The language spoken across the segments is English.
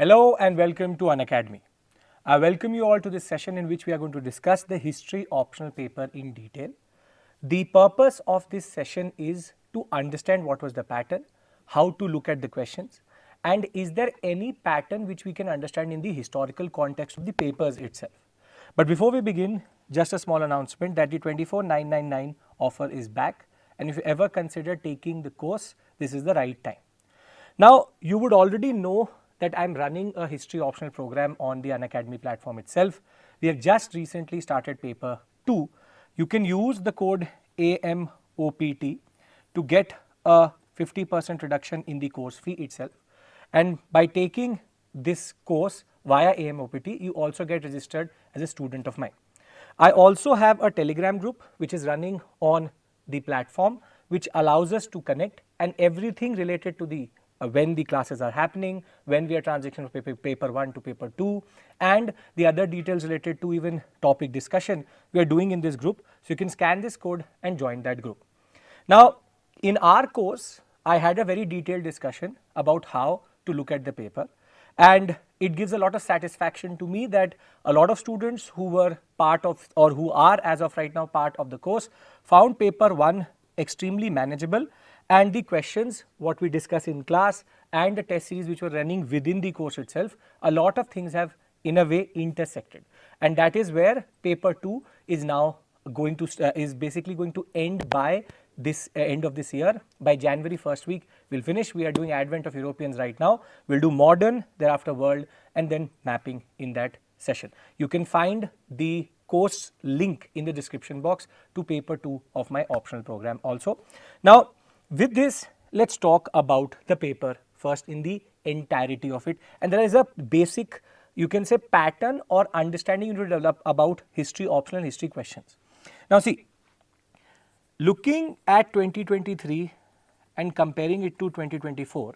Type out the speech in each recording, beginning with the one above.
Hello and welcome to Unacademy. I welcome you all to this session in which we are going to discuss the history optional paper in detail. The purpose of this session is to understand what was the pattern, how to look at the questions, and is there any pattern which we can understand in the historical context of the papers itself. But before we begin, just a small announcement that the 24999 offer is back, and if you ever consider taking the course, this is the right time. Now, you would already know that I am running a history optional program on the Unacademy platform itself. We have just recently started paper 2. You can use the code AMOPT to get a 50% reduction in the course fee itself. And by taking this course via AMOPT, you also get registered as a student of mine. I also have a Telegram group which is running on the platform, which allows us to connect, and everything related to the when the classes are happening, when we are transitioning from paper 1 to paper 2, and the other details related to even topic discussion we are doing in this group. So you can scan this code and join that group. Now, in our course, I had a very detailed discussion about how to look at the paper, and it gives a lot of satisfaction to me that a lot of students who were part of or who are as of right now part of the course found paper 1 extremely manageable, and the questions what we discuss in class and the test series which were running within the course itself, a lot of things have in a way intersected, and that is where paper 2 is now going to is basically going to end by this end of this year. By January first week we'll finish. We are doing Advent of Europeans right now. We'll do modern, thereafter world, and then mapping in that session. You can find the course link in the description box to paper 2 of my optional program also. Now, with this, let's talk about the paper first in the entirety of it, and there is a basic, you can say, pattern or understanding you need to develop about history optional history questions. Now see, looking at 2023 and comparing it to 2024,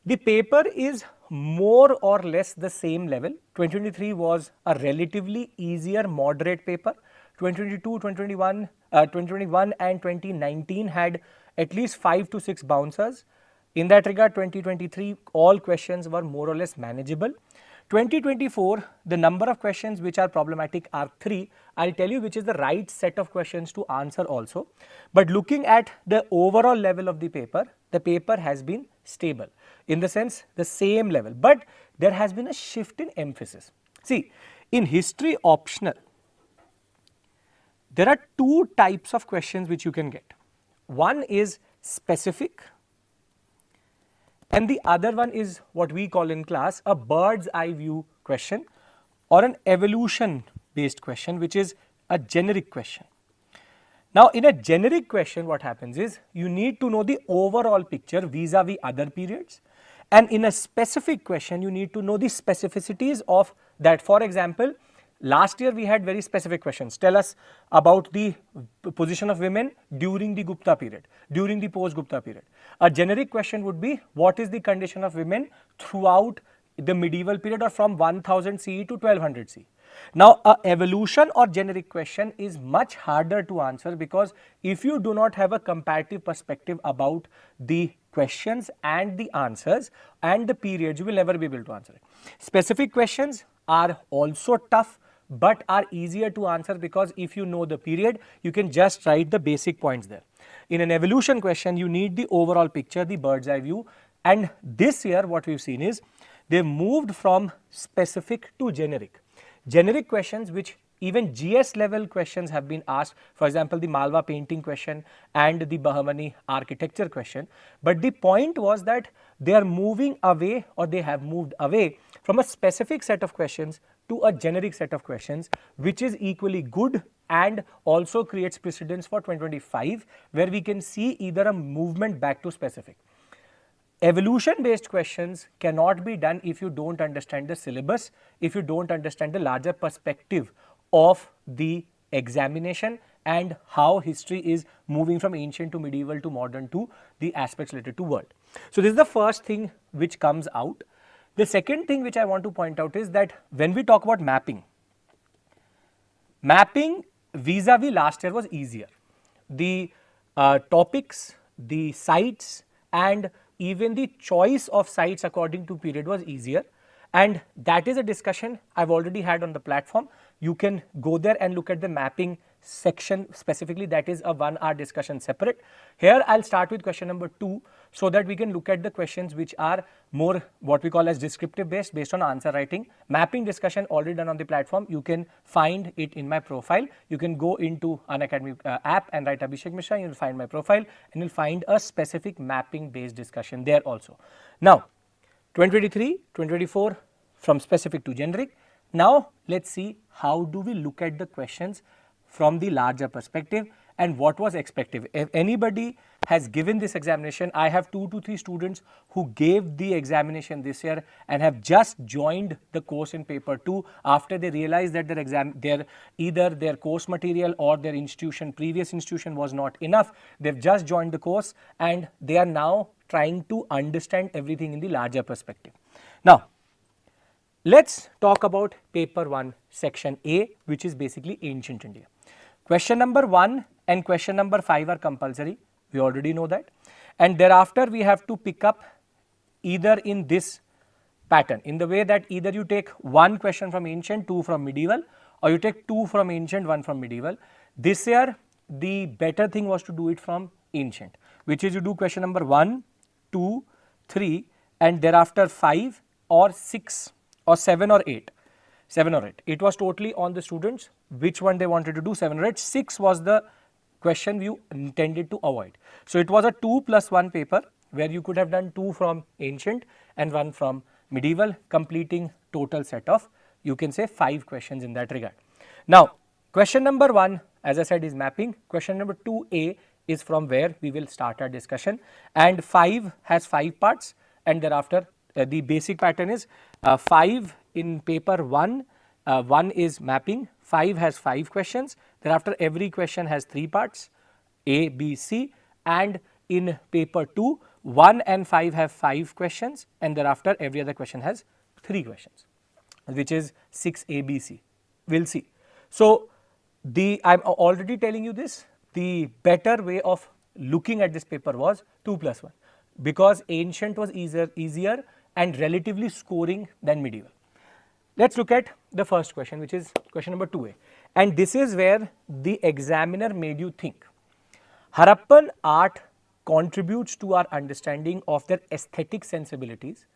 the paper is more or less the same level. 2023 was a relatively easier moderate paper. 2022, 2021 and 2019 had at least 5 to 6 bouncers. In that regard, 2023 all questions were more or less manageable. 2024, the number of questions which are problematic are 3. I'll tell you which is the right set of questions to answer also. But looking at the overall level of the paper has been stable, in the sense the same level, but there has been a shift in emphasis. See, in history optional, there are 2 types of questions which you can get. One is specific, and the other one is what we call in class a bird's eye view question or an evolution based question, which is a generic question. Now, in a generic question, what happens is you need to know the overall picture vis-a-vis other periods, and in a specific question you need to know the specificities of that. For example, last year we had very specific questions. Tell us about the position of women during the Gupta period, during the post-Gupta period. A generic question would be, what is the condition of women throughout the medieval period or from 1000 CE to 1200 CE. Now, a evolution or generic question is much harder to answer, because if you do not have a comparative perspective about the questions and the answers and the periods, you will never be able to answer it. Specific questions are also tough, but are easier to answer, because if you know the period, you can just write the basic points there. In an evolution question, you need the overall picture, the bird's eye view, and this year what we've seen is they moved from specific to generic. Generic questions, which even GS level questions have been asked, for example, the Malwa painting question and the Bahmani architecture question, but the point was that they are moving away, or they have moved away from a specific set of questions to a generic set of questions, which is equally good and also creates precedence for 2025, where we can see either a movement back to specific. Evolution based questions cannot be done if you don't understand the syllabus, if you don't understand the larger perspective of the examination and how history is moving from ancient to medieval to modern to the aspects related to world. So this is the first thing which comes out. The second thing which I want to point out is that when we talk about mapping vis-a-vis last year was easier. The topics, the sites and even the choice of sites according to period was easier. And that is a discussion I've already had on the platform. You can go there and look at the mapping section specifically. That is a 1 hour discussion separate. Here I'll start with question number 2 so that we can look at the questions which are more what we call as descriptive based on answer writing. Mapping discussion already done on the platform. You can find it in my profile. You can go into Unacademy app and write Abhishek Mishra. You'll find my profile and you'll find a specific mapping based discussion there also. Now 2023, 2024 from specific to generic. Now let's see how do we look at the questions from the larger perspective and what was expected. If anybody has given this examination, I have 2 to 3 students who gave the examination this year and have just joined the course in paper 2 after they realized that either their course material or their previous institution was not enough. They've just joined the course and they are now trying to understand everything in the larger perspective. Now, let's talk about paper 1 section A, which is basically ancient India. Question number 1 and question number 5 are compulsory. We already know that. And thereafter we have to pick up either in this pattern, in the way that either you take 1 question from ancient, 2 from medieval, or you take 2 from ancient, 1 from medieval. This year the better thing was to do it from ancient, which is you do question number 1, 2, 3 and thereafter 5 or 6 or 7 or 8. 7 or 8. It was totally on the students which one they wanted to do, 7 or 8. 6 was the question you intended to avoid. So it was a 2 plus 1 paper where you could have done 2 from ancient and 1 from medieval, completing total set of, you can say, 5 questions in that regard. Now question number 1, as I said, is mapping. Question number 2A is from where we will start our discussion, and 5 has 5 parts and thereafter the basic pattern is 5 in paper 1, 1 is mapping, 5 has 5 questions, thereafter every question has 3 parts A, B, C, and in paper 2, 1 and 5 have 5 questions and thereafter every other question has 3 questions, which is 6 A, B, C. We will see. So, I am already telling you this, the better way of looking at this paper was 2 plus 1 because ancient was easier and relatively scoring than medieval. Let us look at the first question, which is question number 2A, and this is where the examiner made you think. Harappan art contributes to our understanding of their aesthetic sensibilities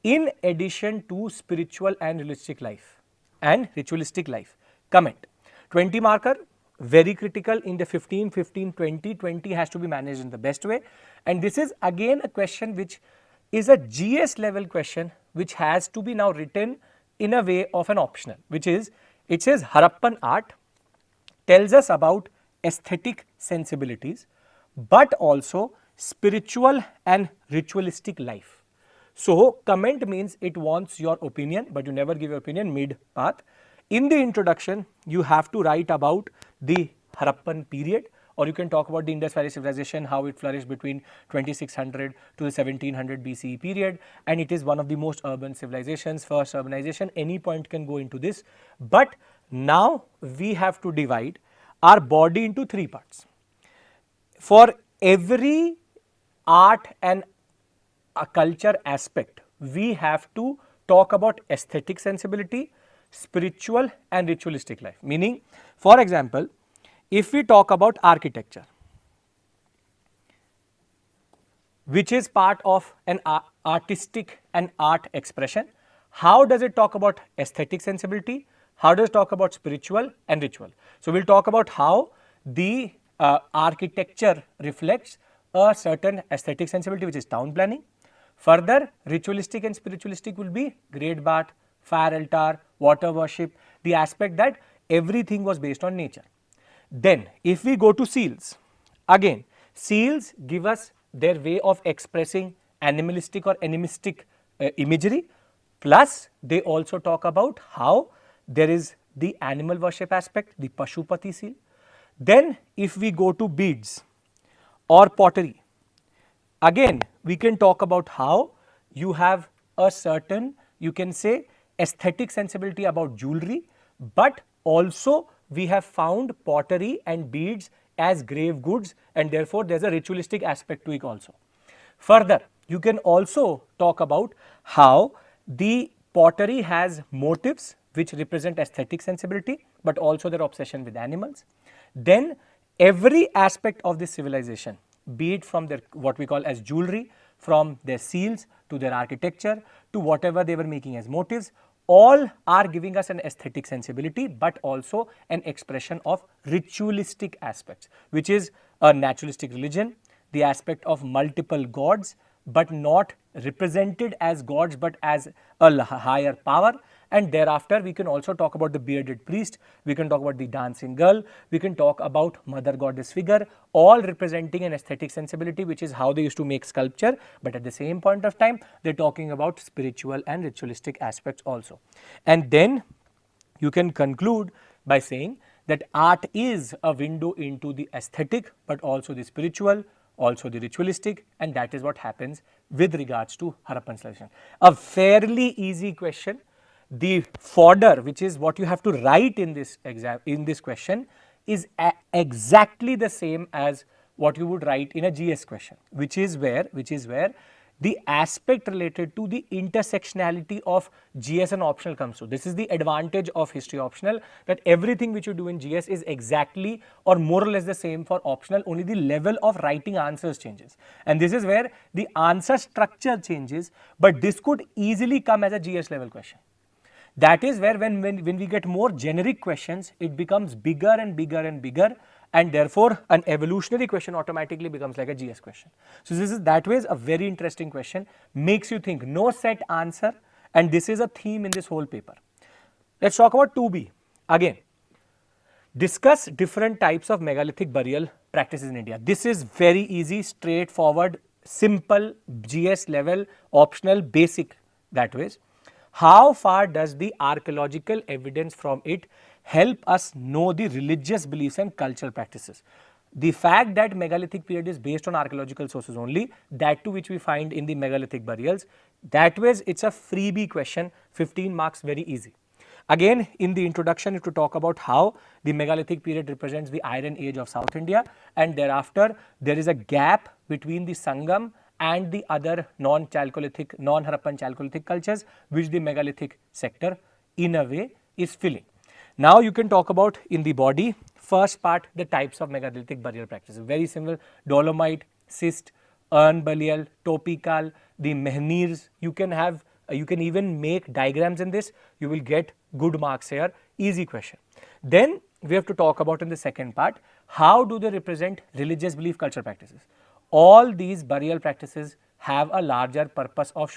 in addition to spiritual and ritualistic life. Comment. 20 marker, very critical in the 15, 15, 20, 20 has to be managed in the best way, and this is again a question which is a GS level question which has to be now written in a way of an optional, which is, it says Harappan art tells us about aesthetic sensibilities but also spiritual and ritualistic life. So comment means it wants your opinion, but you never give your opinion mid path. In the introduction you have to write about the Harappan period, or you can talk about the Indus Valley civilization, how it flourished between 2600 to the 1700 BCE period, and it is one of the most urban civilizations, first urbanization. Any point can go into this, but now we have to divide our body into 3 parts. For every art and a culture aspect, we have to talk about aesthetic sensibility, spiritual and ritualistic life. Meaning, for example, if we talk about architecture, which is part of an artistic and art expression, how does it talk about aesthetic sensibility? How does it talk about spiritual and ritual? So, we will talk about how the architecture reflects a certain aesthetic sensibility, which is town planning. Further, ritualistic and spiritualistic will be great bath, fire altar, water worship, the aspect that everything was based on nature. Then if we go to seals, again seals give us their way of expressing animalistic or animistic imagery, plus they also talk about how there is the animal worship aspect, the Pashupati seal. Then if we go to beads or pottery, again we can talk about how you have a certain, you can say, aesthetic sensibility about jewelry, but also we have found pottery and beads as grave goods, and therefore there is a ritualistic aspect to it also. Further, You can also talk about how the pottery has motifs which represent aesthetic sensibility, but also their obsession with animals. Then every aspect of this civilization, be it from their what we call as jewelry, from their seals to their architecture to whatever they were making as motifs, all are giving us an aesthetic sensibility, but also an expression of ritualistic aspects, which is a naturalistic religion, the aspect of multiple gods, but not represented as gods, but as a higher power. And thereafter, we can also talk about the bearded priest, we can talk about the dancing girl, we can talk about mother goddess figure, all representing an aesthetic sensibility, which is how they used to make sculpture. But at the same point of time, they're talking about spiritual and ritualistic aspects also. And then you can conclude by saying that art is a window into the aesthetic, but also the spiritual, also the ritualistic, and that is what happens with regards to Harappan civilization. A fairly easy question. The fodder, which is what you have to write in this exam, in this question, is exactly the same as what you would write in a GS question, which is where the aspect related to the intersectionality of GS and optional comes to. This is the advantage of history optional, that everything which you do in GS is exactly or more or less the same for optional, only the level of writing answers changes. And this is where the answer structure changes, but this could easily come as a GS level question. That is where when we get more generic questions, it becomes bigger and bigger and bigger, and therefore an evolutionary question automatically becomes like a GS question. So this is that way is a very interesting question, makes you think, no set answer, and this is a theme in this whole paper. Let's talk about 2B. Again, discuss different types of megalithic burial practices in India. This is very easy, straightforward, simple, GS level, optional, basic that ways. How far does the archaeological evidence from it help us know the religious beliefs and cultural practices? The fact that megalithic period is based on archaeological sources only, that too which we find in the megalithic burials, that way it's a freebie question, 15 marks, very easy. Again, in the introduction, you have to talk about how the megalithic period represents the iron age of South India, and thereafter there is a gap between the Sangam and the other non-Chalcolithic, non-Harappan Chalcolithic cultures, which the megalithic sector in a way is filling. Now you can talk about in the body, first part, the types of megalithic burial practices. Very simple: dolomite, schist, urn burial, topical, the menhirs. You can have, you can even make diagrams in this, you will get good marks here, easy question. Then we have to talk about in the second part, how do they represent religious belief, cultural practices. All these burial practices have a larger purpose of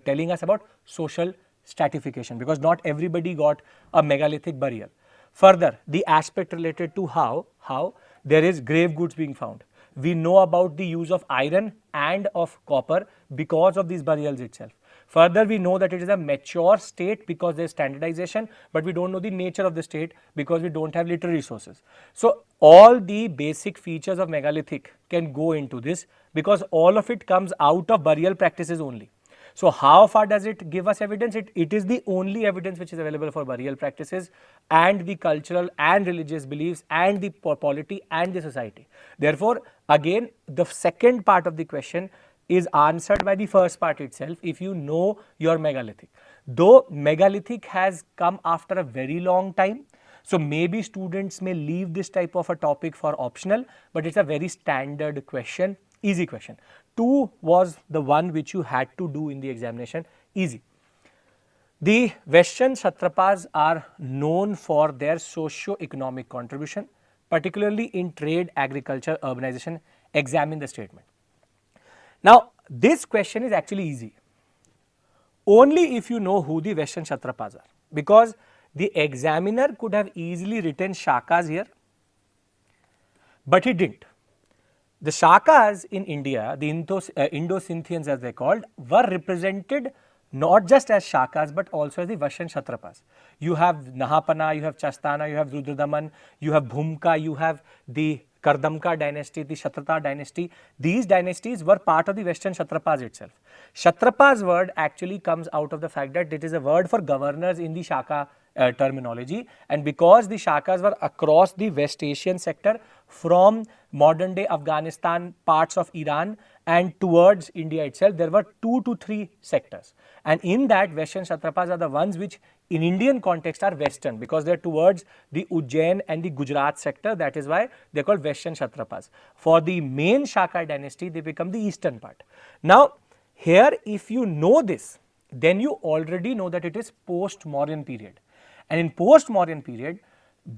telling us about social stratification, because not everybody got a megalithic burial. Further, the aspect related to how there is grave goods being found. We know about the use of iron and of copper because of these burials itself. Further, we know that it is a mature state because there is standardization, but we don't know the nature of the state because we don't have literary sources. So all the basic features of megalithic can go into this, because all of it comes out of burial practices only. So how far does it give us evidence? It is the only evidence which is available for burial practices and the cultural and religious beliefs and the polity and the society. Therefore, again, the second part of the question is answered by the first part itself if you know your megalithic. Though megalithic has come after a very long time, so maybe students may leave this type of a topic for optional, but it's a very standard question, easy question. 2 was the one which you had to do in the examination, easy. The Western Satrapas are known for their socio-economic contribution, particularly in trade, agriculture, urbanization. Examine the statement. Now, this question is actually easy, only if you know who the Western Satrapas are, because the examiner could have easily written Shakas here, but he didn't. The Shakas in India, the Indo-Scythians as they called, were represented not just as Shakas but also as the Western Satrapas. You have Nahapana, you have Chastana, you have Rudradaman, you have Bhumka, you have the Kardamka dynasty, the Kshatrata dynasty. These dynasties were part of the Western Satrapas itself. Kshatrapas word actually comes out of the fact that it is a word for governors in the Shaka terminology, and because the Shakas were across the West Asian sector from modern day Afghanistan, parts of Iran and towards India itself, there were 2 to 3 sectors. And in that, Western Satrapas are the ones which in Indian context are Western, because they are towards the Ujjain and the Gujarat sector. That is why they are called Western Satrapas. For the main Shaka dynasty, they become the eastern part. Now, here if you know this, then you already know that it is post-Mauryan period. And in post-Mauryan period,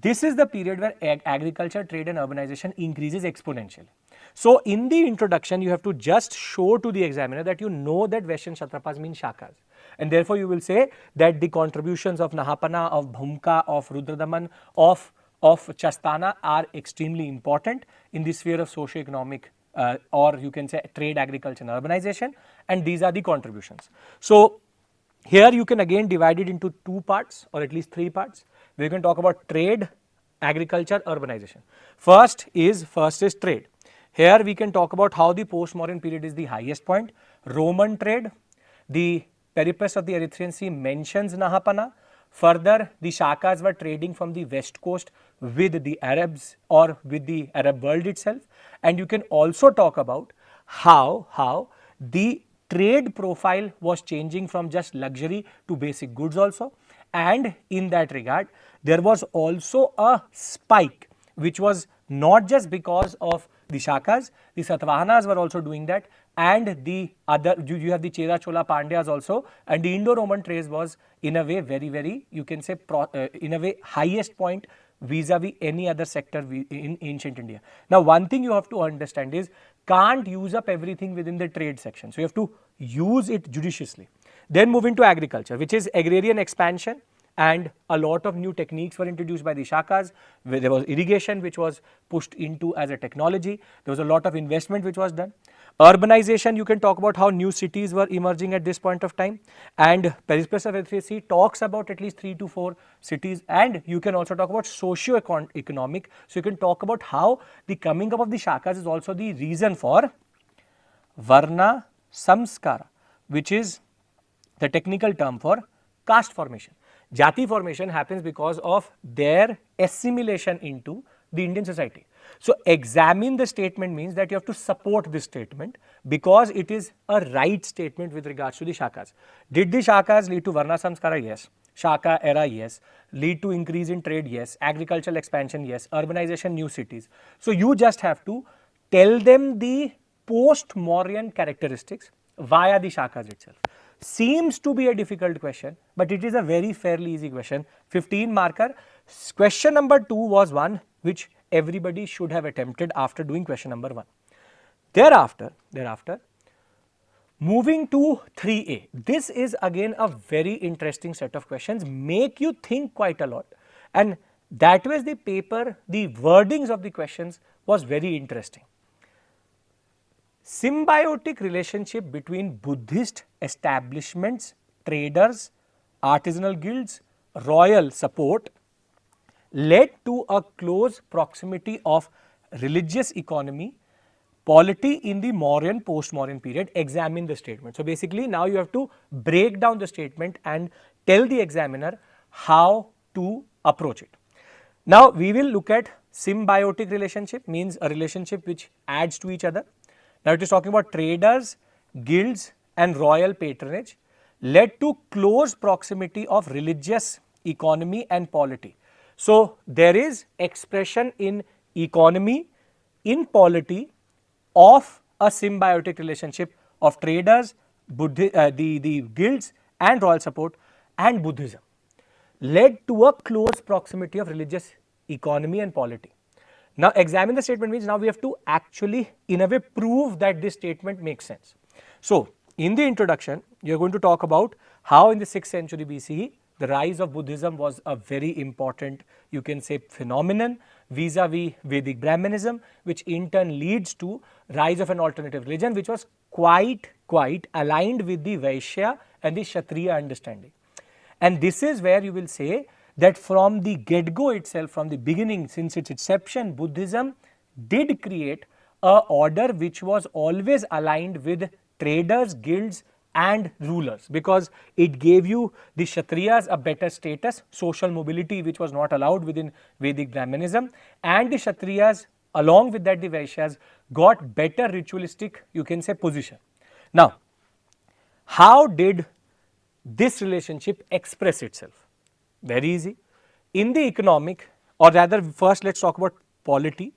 this is the period where agriculture, trade and urbanization increases exponentially. So, in the introduction, you have to just show to the examiner that you know that Western Satrapas mean Shakas. And therefore, you will say that the contributions of Nahapana, of Bhumka, of Rudradaman, of Chastana are extremely important in the sphere of socio-economic or you can say trade, agriculture and urbanization, and these are the contributions. So, here you can again divide it into 2 parts or at least 3 parts. We can talk about trade, agriculture, urbanization. First is trade. Here we can talk about how the post-Mauryan period is the highest point. Roman trade, the Periplus of the Erythraean Sea mentions Nahapana. Further, the Shakas were trading from the west coast with the Arabs or with the Arab world itself. And you can also talk about how the trade profile was changing from just luxury to basic goods also. And in that regard, there was also a spike which was not just because of the Shakas, the Satavahanas were also doing that, and the other, you have the Chera Chola Pandyas also, and the Indo-Roman trade was in a way very, you can say in a way highest point vis-a-vis any other sector in ancient India. Now, one thing you have to understand is, can't use up everything within the trade section. So, you have to use it judiciously. Then move into agriculture, which is agrarian expansion, and a lot of new techniques were introduced by the Shakas. There was irrigation which was pushed into as a technology. There was a lot of investment which was done. Urbanization, you can talk about how new cities were emerging at this point of time, and Periplus of Erythraean Sea talks about at least 3 to 4 cities, and you can also talk about socio-economic. So, you can talk about how the coming up of the Shakas is also the reason for Varna Samskara, which is the technical term for caste formation. Jati formation happens because of their assimilation into the Indian society. So, examine the statement means that you have to support this statement because it is a right statement with regards to the Shakas. Did the Shakas lead to Varna Samskara? Yes. Shaka era? Yes. Lead to increase in trade? Yes. Agricultural expansion? Yes. Urbanization, new cities. So, you just have to tell them the post-Mauryan characteristics via the Shakas itself. Seems to be a difficult question, but it is a very fairly easy question. 15 marker. Question number 2 was one which everybody should have attempted after doing question number 1. Thereafter, moving to 3A. This is again a very interesting set of questions, make you think quite a lot, and that was the paper, the wordings of the questions was very interesting. Symbiotic relationship between Buddhist establishments, traders, artisanal guilds, royal support led to a close proximity of religious economy, polity in the Mauryan, post-Mauryan period. Examine the statement. So, basically now you have to break down the statement and tell the examiner how to approach it. Now, we will look at symbiotic relationship, means a relationship which adds to each other. Now, it is talking about traders, guilds and royal patronage led to close proximity of religious economy and polity. So, there is expression in economy, in polity of a symbiotic relationship of traders, the guilds and royal support and Buddhism led to a close proximity of religious economy and polity. Now, examine the statement means now we have to actually in a way prove that this statement makes sense. So, in the introduction, you are going to talk about how in the 6th century BCE, the rise of Buddhism was a very important, you can say, phenomenon vis-a-vis Vedic Brahmanism, which in turn leads to rise of an alternative religion, which was quite aligned with the Vaishya and the Kshatriya understanding. And this is where you will say that from the get-go itself, from the beginning, since its inception, Buddhism did create a order which was always aligned with traders, guilds and rulers, because it gave you the Kshatriyas a better status, social mobility which was not allowed within Vedic Brahmanism, and the Kshatriyas along with that the Vaishyas got better ritualistic, you can say, position. Now, how did this relationship express itself? Very easy. In the economic, or rather first let's talk about polity.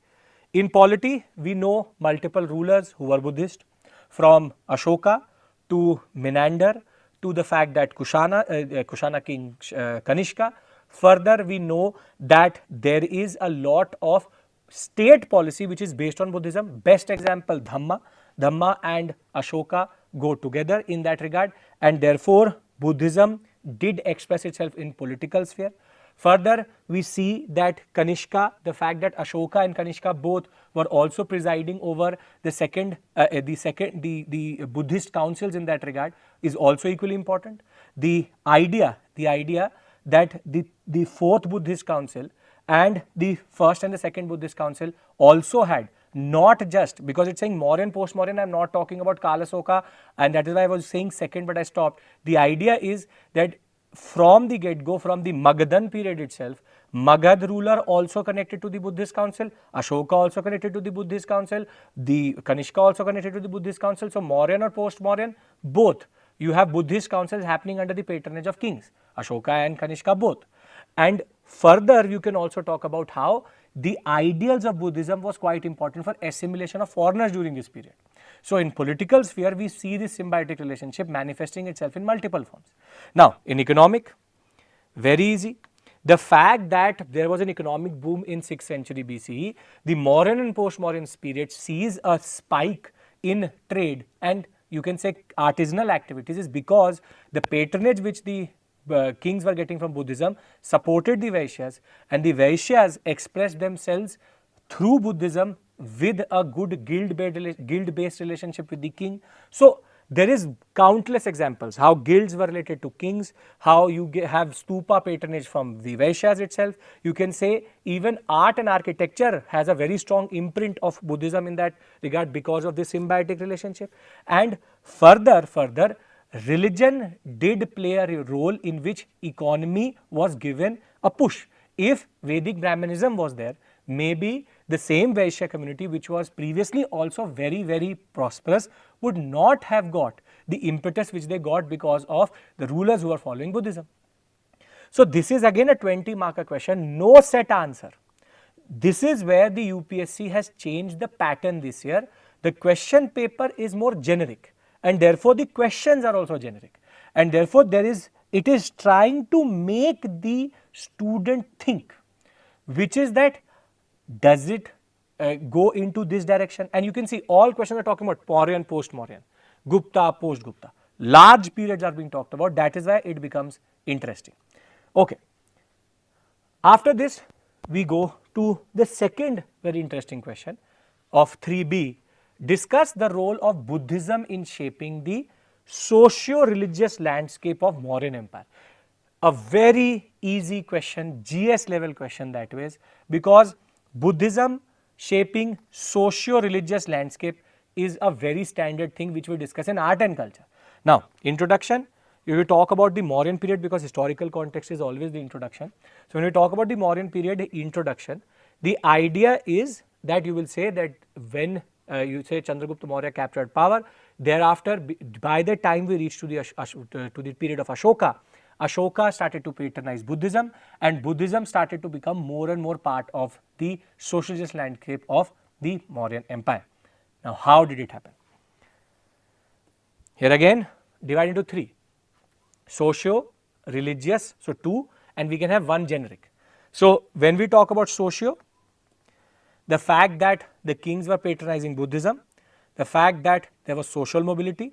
In polity, we know multiple rulers who were Buddhist, from Ashoka to Menander to the fact that Kushana king Kanishka. Further, we know that there is a lot of state policy which is based on Buddhism. Best example, Dhamma. Dhamma and Ashoka go together in that regard, and therefore Buddhism did express itself in political sphere. Further, we see that Kanishka, the fact that Ashoka and Kanishka both were also presiding over the Buddhist councils in that regard is also equally important. The idea that the fourth Buddhist council and the first and the second Buddhist council also had, not just because it's saying Mauryan, post-Mauryan, I'm not talking about Kalasoka, and that is why I was saying second but I stopped. The idea is that from the get-go, from the Magadhan period itself, Magad ruler also connected to the Buddhist council, Ashoka also connected to the Buddhist council, the Kanishka also connected to the Buddhist council. So, Mauryan or post-Mauryan, both. You have Buddhist councils happening under the patronage of kings, Ashoka and Kanishka both. And further, you can also talk about how the ideals of Buddhism was quite important for assimilation of foreigners during this period. So, in political sphere, we see this symbiotic relationship manifesting itself in multiple forms. Now, in economic, very easy. The fact that there was an economic boom in 6th century BCE, the Mauryan and post-Mauryan period sees a spike in trade and you can say artisanal activities is because the patronage which the kings were getting from Buddhism supported the Vaishyas, and the Vaishyas expressed themselves through Buddhism with a good guild-based relationship with the king. So, there is countless examples how guilds were related to kings, how you have stupa patronage from the Vaishyas itself. You can say even art and architecture has a very strong imprint of Buddhism in that regard because of this symbiotic relationship. And further, religion did play a role in which economy was given a push. If Vedic Brahmanism was there, maybe the same Vaishya community which was previously also very, very prosperous would not have got the impetus which they got because of the rulers who were following Buddhism. So, this is again a 20-marker question, no set answer. This is where the UPSC has changed the pattern this year. The question paper is more generic and therefore the questions are also generic, and therefore it is trying to make the student think, which is that does it go into this direction. And you can see all questions are talking about Mauryan, post-Mauryan, Gupta, post-Gupta, large periods are being talked about. That is why it becomes interesting. Okay. After this, we go to the second very interesting question of 3B. Discuss the role of Buddhism in shaping the socio-religious landscape of Mauryan Empire. A very easy question, GS level question that way, because Buddhism shaping socio-religious landscape is a very standard thing which we discuss in art and culture. Now, introduction, you will talk about the Mauryan period because historical context is always the introduction. So, when we talk about the Mauryan period, the introduction, the idea is that you will say that when you say Chandragupta Maurya captured power, thereafter by the time we reach to the period of Ashoka, Ashoka started to patronize Buddhism and Buddhism started to become more and more part of the socialist landscape of the Mauryan Empire. Now, how did it happen? Here again, divide into 3, socio, religious, so 2, and we can have 1 generic. So, when we talk about socio, the fact that the kings were patronizing Buddhism, the fact that there was social mobility,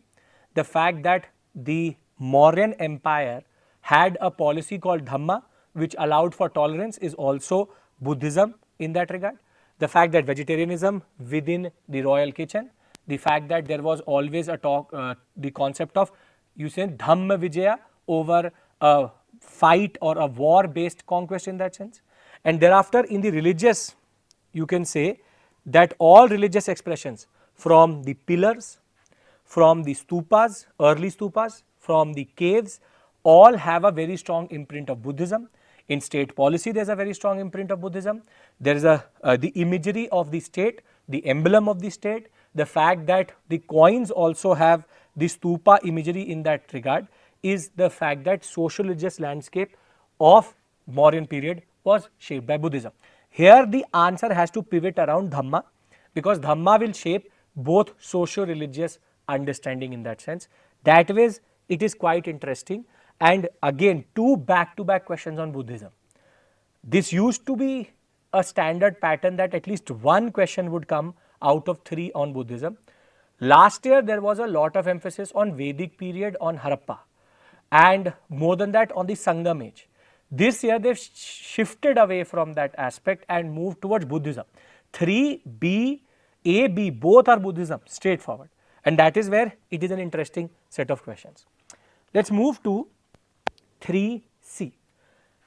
the fact that the Mauryan Empire had a policy called Dhamma which allowed for tolerance is also Buddhism in that regard. The fact that vegetarianism within the royal kitchen, the fact that there was always a talk, the concept of you say Dhamma Vijaya over a fight or a war based conquest in that sense. And thereafter in the religious, you can say that all religious expressions from the pillars, from the stupas, early stupas, from the caves, all have a very strong imprint of Buddhism. In state policy, there is a very strong imprint of Buddhism. There is the imagery of the state, the emblem of the state, the fact that the coins also have the stupa imagery in that regard is the fact that social religious landscape of Mauryan period was shaped by Buddhism. Here the answer has to pivot around Dhamma, because Dhamma will shape both socio-religious understanding in that sense. That ways it is quite interesting, and again 2 back-to-back questions on Buddhism. This used to be a standard pattern that at least 1 question would come out of 3 on Buddhism. Last year there was a lot of emphasis on Vedic period, on Harappa, and more than that on the Sangam age. This year they have shifted away from that aspect and moved towards Buddhism. 3B, A, B both are Buddhism, straightforward, and that is where it is an interesting set of questions. Let us move to 3C.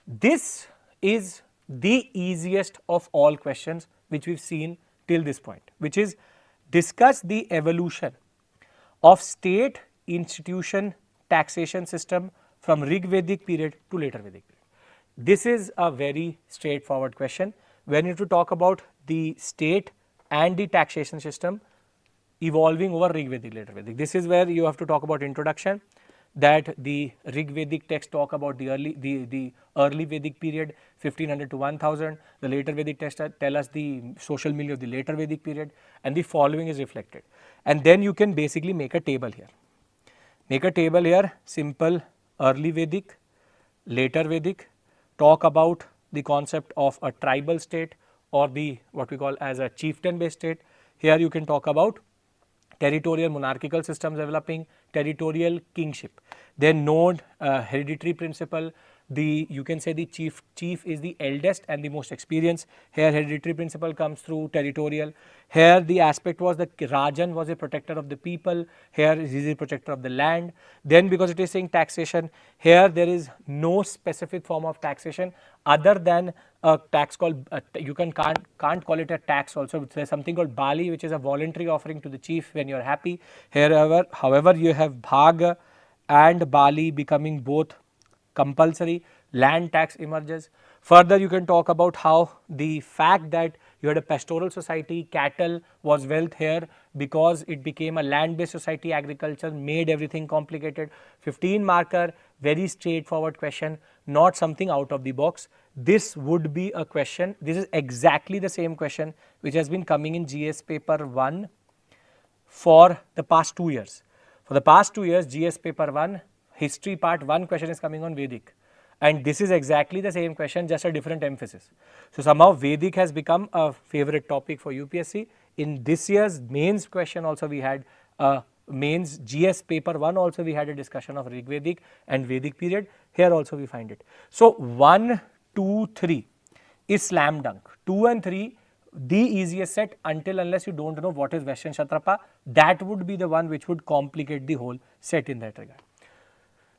This is the easiest of all questions which we have seen till this point, which is discuss the evolution of state institution taxation system from Rig Vedic period to later Vedic period. This is a very straightforward question. When you to talk about the state and the taxation system evolving over Rig Vedic, later Vedic. This is where you have to talk about introduction, that the Rig Vedic text talk about the early Vedic period 1500 to 1000, the later Vedic text tell us the social milieu of the later Vedic period, and the following is reflected. And then you can basically make a table here. Make a table here, simple early Vedic, later Vedic, talk about the concept of a tribal state or the what we call as a chieftain based state. Here you can talk about territorial monarchical systems developing, territorial kingship. Then node hereditary principle, you can say the chief is the eldest and the most experienced. Here hereditary principle comes through territorial. Here the aspect was that Rajan was a protector of the people, here he is a protector of the land. Then because it is saying taxation, here there is no specific form of taxation other than a tax called, you can't call it a tax also, there is something called Bali, which is a voluntary offering to the chief when you are happy. Here however you have Bhag and Bali becoming both compulsory, land tax emerges. Further you can talk about how the fact that you had a pastoral society, cattle was wealth here because it became a land based society, agriculture made everything complicated. 15 marker, very straightforward question, not something out of the box. This would be a question, this is exactly the same question which has been coming in GS paper 1 for the past 2 years. For the past 2 years, GS paper 1 history part 1 question is coming on Vedic, and this is exactly the same question, just a different emphasis. So somehow Vedic has become a favorite topic for UPSC. In this year's mains question also we had mains GS paper 1 also we had a discussion of Rig Vedic and Vedic period. Here also we find it. So 1, 2, 3 is slam dunk. 2 and 3 the easiest set until unless you don't know what is Vaishyan Kshatrapa, that would be the one which would complicate the whole set in that regard.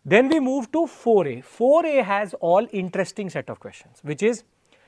Then we move to 4A. 4A has all interesting set of questions, which is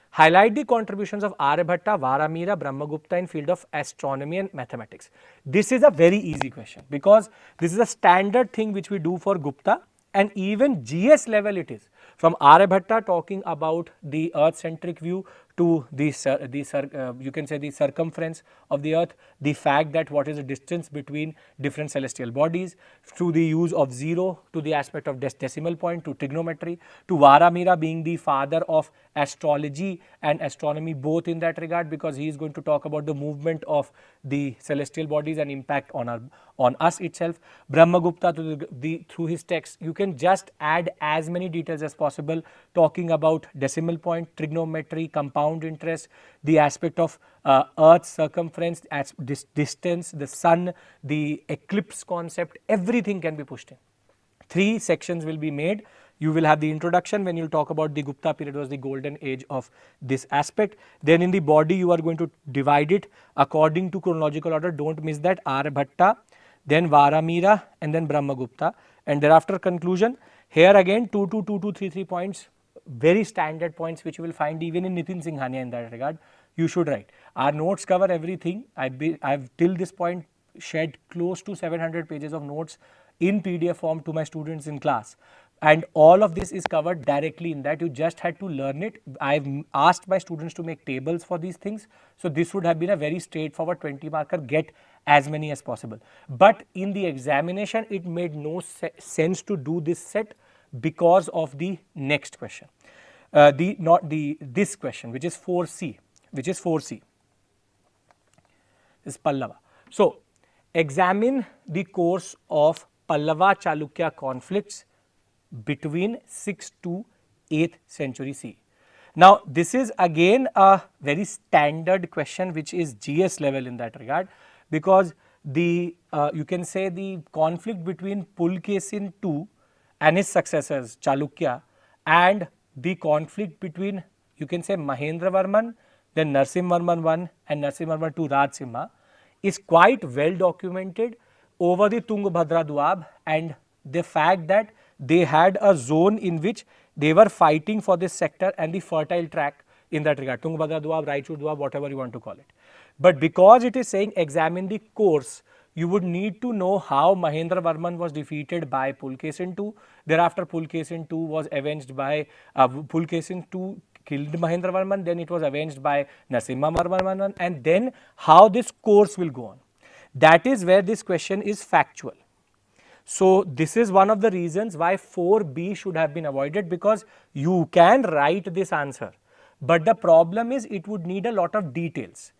highlight the contributions of Aryabhatta, Varamira, Brahmagupta in field of astronomy and mathematics. This is a very easy question because this is a standard thing which we do for Gupta, and even GS level it is. From Aryabhatta talking about the earth centric view to you can say the circumference of the earth, the fact that what is the distance between different celestial bodies, through the use of 0 to the aspect of decimal point to trigonometry, to Varamira being the father of astrology and astronomy both in that regard, because he is going to talk about the movement of the celestial bodies and impact on us itself. Brahmagupta through his text, you can just add as many details as possible talking about decimal point, trigonometry, compound interest, the aspect of earth's circumference, distance, the sun, the eclipse concept, everything can be pushed in. 3 sections will be made. You will have the introduction when you will talk about the Gupta period was the golden age of this aspect. Then in the body you are going to divide it according to chronological order, don't miss that, Aryabhatta, then Varamira and then Brahmagupta, and thereafter conclusion. Here again 2 to 2 to 3 points, very standard points which you will find even in Nitin Singhania in that regard. You should write. Our notes cover everything. I've till this point shared close to 700 pages of notes in PDF form to my students in class. and all of this is covered directly in that. You just had to learn it. I've asked my students to make tables for these things. So this would have been a very straightforward 20 marker, get as many as possible. But in the examination, it made no sense to do this set because of the next question. This question, which is 4C, is Pallava. So examine the course of Pallava Chalukya conflicts between 6th to 8th century CE. Now this is again a very standard question which is GS level in that regard, because the you can say the conflict between Pulkesin II and his successors Chalukya, and the conflict between, you can say, Mahendravarman, then Narsimhavarman I and Narsimhavarman II Rajsimha is quite well documented over the Tungabhadra Doab, and the fact that they had a zone in which they were fighting for this sector and the fertile track in that regard, Tungabhadra Doab, Raichur Doab, whatever you want to call it. But because it is saying examine the course, you would need to know how Mahendravarman was defeated by Pulkesin II. Thereafter Pulkesin II was avenged by Pulkesin II killed Mahendravarman, then it was avenged by Narsimhavarman, and then how this course will go on. That is where this question is factual. So this is one of the reasons why 4B should have been avoided, because you can write this answer, but the problem is it would need a lot of details.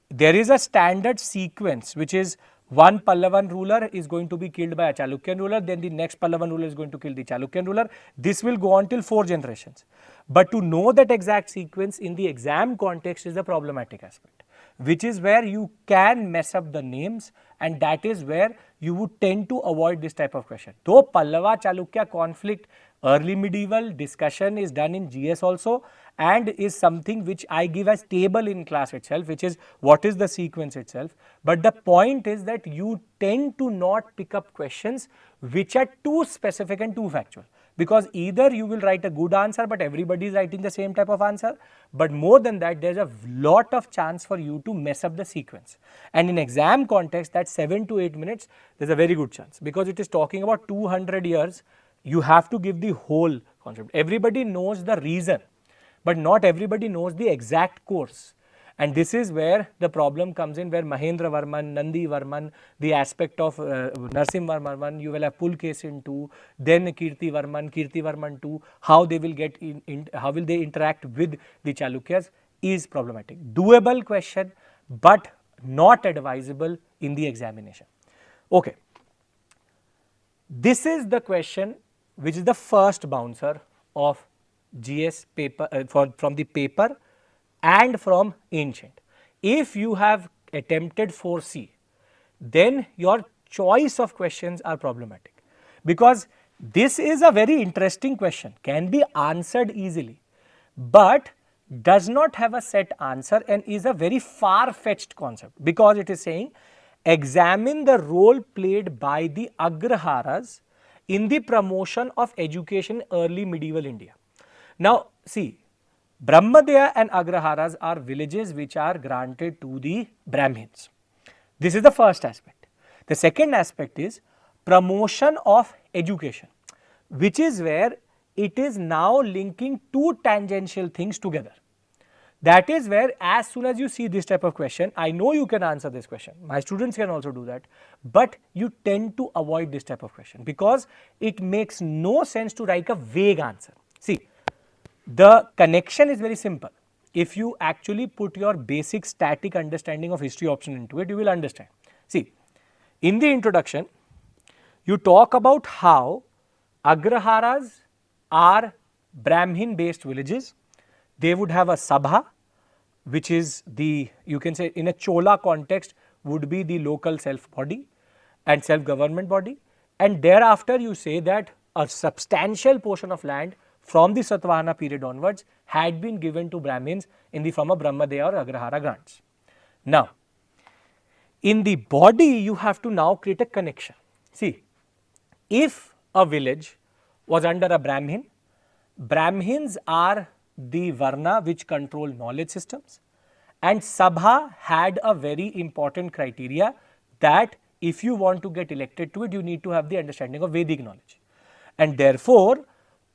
There is a standard sequence which is one Pallavan ruler is going to be killed by a Chalukyan ruler, then the next Pallavan ruler is going to kill the Chalukyan ruler. This will go on till 4 generations. But to know that exact sequence in the exam context is the problematic aspect, which is where you can mess up the names, and that is where you would tend to avoid this type of question. Though Pallava Chalukya conflict, early medieval discussion is done in GS also, and is something which I give as table in class itself, which is what is the sequence itself. But the point is that you tend to not pick up questions which are too specific and too factual, because either you will write a good answer but everybody is writing the same type of answer, but more than that there is a lot of chance for you to mess up the sequence. And in exam context, that 7 to 8 minutes, there is a very good chance, because it is talking about 200 years. You have to give the whole concept. Everybody knows the reason, but not everybody knows the exact course. And this is where the problem comes in, where Mahendravarman, Nandivarman, the aspect of Narsimhavarman, you will have Pulkesin II, then Kirtivarman II, how they will get how will they interact with the Chalukyas is problematic. Doable question, but not advisable in the examination. Okay. This is the question which is the first bouncer of GS paper from the paper and from ancient. If you have attempted 4C, then your choice of questions are problematic, because this is a very interesting question, can be answered easily, but does not have a set answer and is a very far-fetched concept, because it is saying examine the role played by the Agraharas in the promotion of education in early medieval India. Now see, Brahmadaya and Agraharas are villages which are granted to the Brahmins. This is the first aspect. The second aspect is promotion of education, which is where it is now linking two tangential things together. That is where as soon as you see this type of question, I know you can answer this question, my students can also do that, but you tend to avoid this type of question because it makes no sense to write a vague answer. See, the connection is very simple. If you actually put your basic static understanding of history option into it, you will understand. See, in the introduction, you talk about how Agraharas are Brahmin based villages. They would have a Sabha, which is the, you can say in a Chola context, would be the local self body and self government body, and thereafter you say that a substantial portion of land from the Satvahana period onwards had been given to Brahmins in the form of Brahmadaya or Agrahara grants. Now, in the body you have to now create a connection. See, if a village was under a Brahmin, Brahmins are the Varna which control knowledge systems, and Sabha had a very important criteria that if you want to get elected to it, you need to have the understanding of Vedic knowledge, and therefore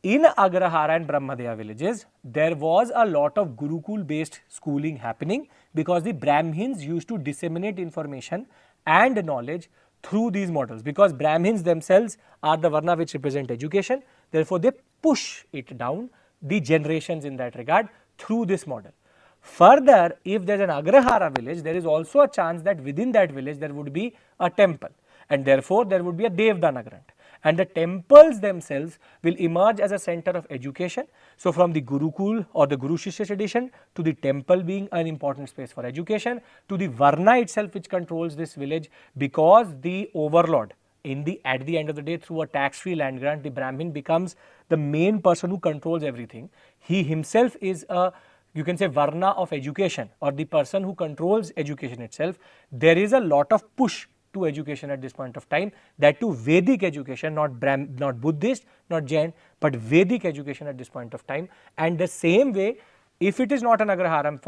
in Agrahara and Brahmadeya villages, there was a lot of Gurukul based schooling happening because the Brahmins used to disseminate information and knowledge through these models, because Brahmins themselves are the Varna which represent education, therefore they push it down the generations in that regard through this model. Further, if there is an Agrahara village, there is also a chance that within that village there would be a temple, and therefore there would be a Devdana grant, and the temples themselves will emerge as a center of education. So, from the Gurukul or the Guru Shishya tradition to the temple being an important space for education, to the Varna itself which controls this village, because the overlord at the end of the day, through a tax-free land grant, the Brahmin becomes the main person who controls everything. He himself is a, you can say, Varna of education, or the person who controls education itself. There is a lot of push to education at this point of time, that to Vedic education, not Buddhist, not Jain, but Vedic education at this point of time. And the same way, if it is not an Agraharam,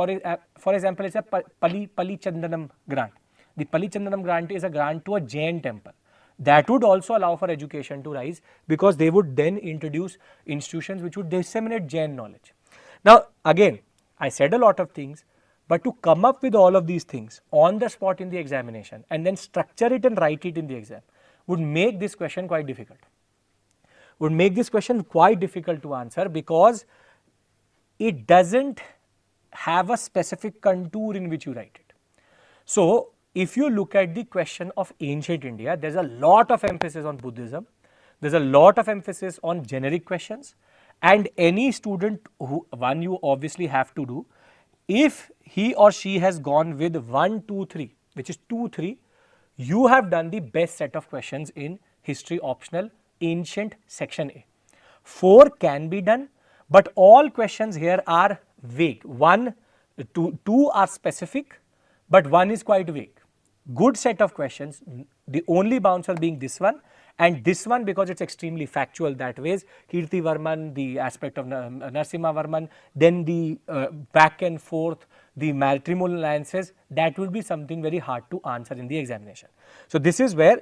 for example, it's a Pali Chandanam grant. The Pali Chandanam grant is a grant to a Jain temple. That would also allow for education to rise, because they would then introduce institutions which would disseminate Jain knowledge. Now, again, I said a lot of things, but to come up with all of these things on the spot in the examination and then structure it and write it in the exam would make this question quite difficult. Would make this question quite difficult to answer, because it doesn't have a specific contour in which you write it. So, if you look at the question of ancient India, there is a lot of emphasis on Buddhism, there is a lot of emphasis on generic questions, and any student one you obviously have to do, if he or she has gone with 1, 2, 3, which is 2, 3, you have done the best set of questions in history optional ancient section A. 4 can be done, but all questions here are vague. 1, 2 are specific, but 1 is quite vague. Good set of questions, the only bouncer being this one, and this one because it's extremely factual that ways, Kirti Varman, the aspect of Narsimha Varman, then the back and forth, the matrimonial alliances, that will be something very hard to answer in the examination. So, this is where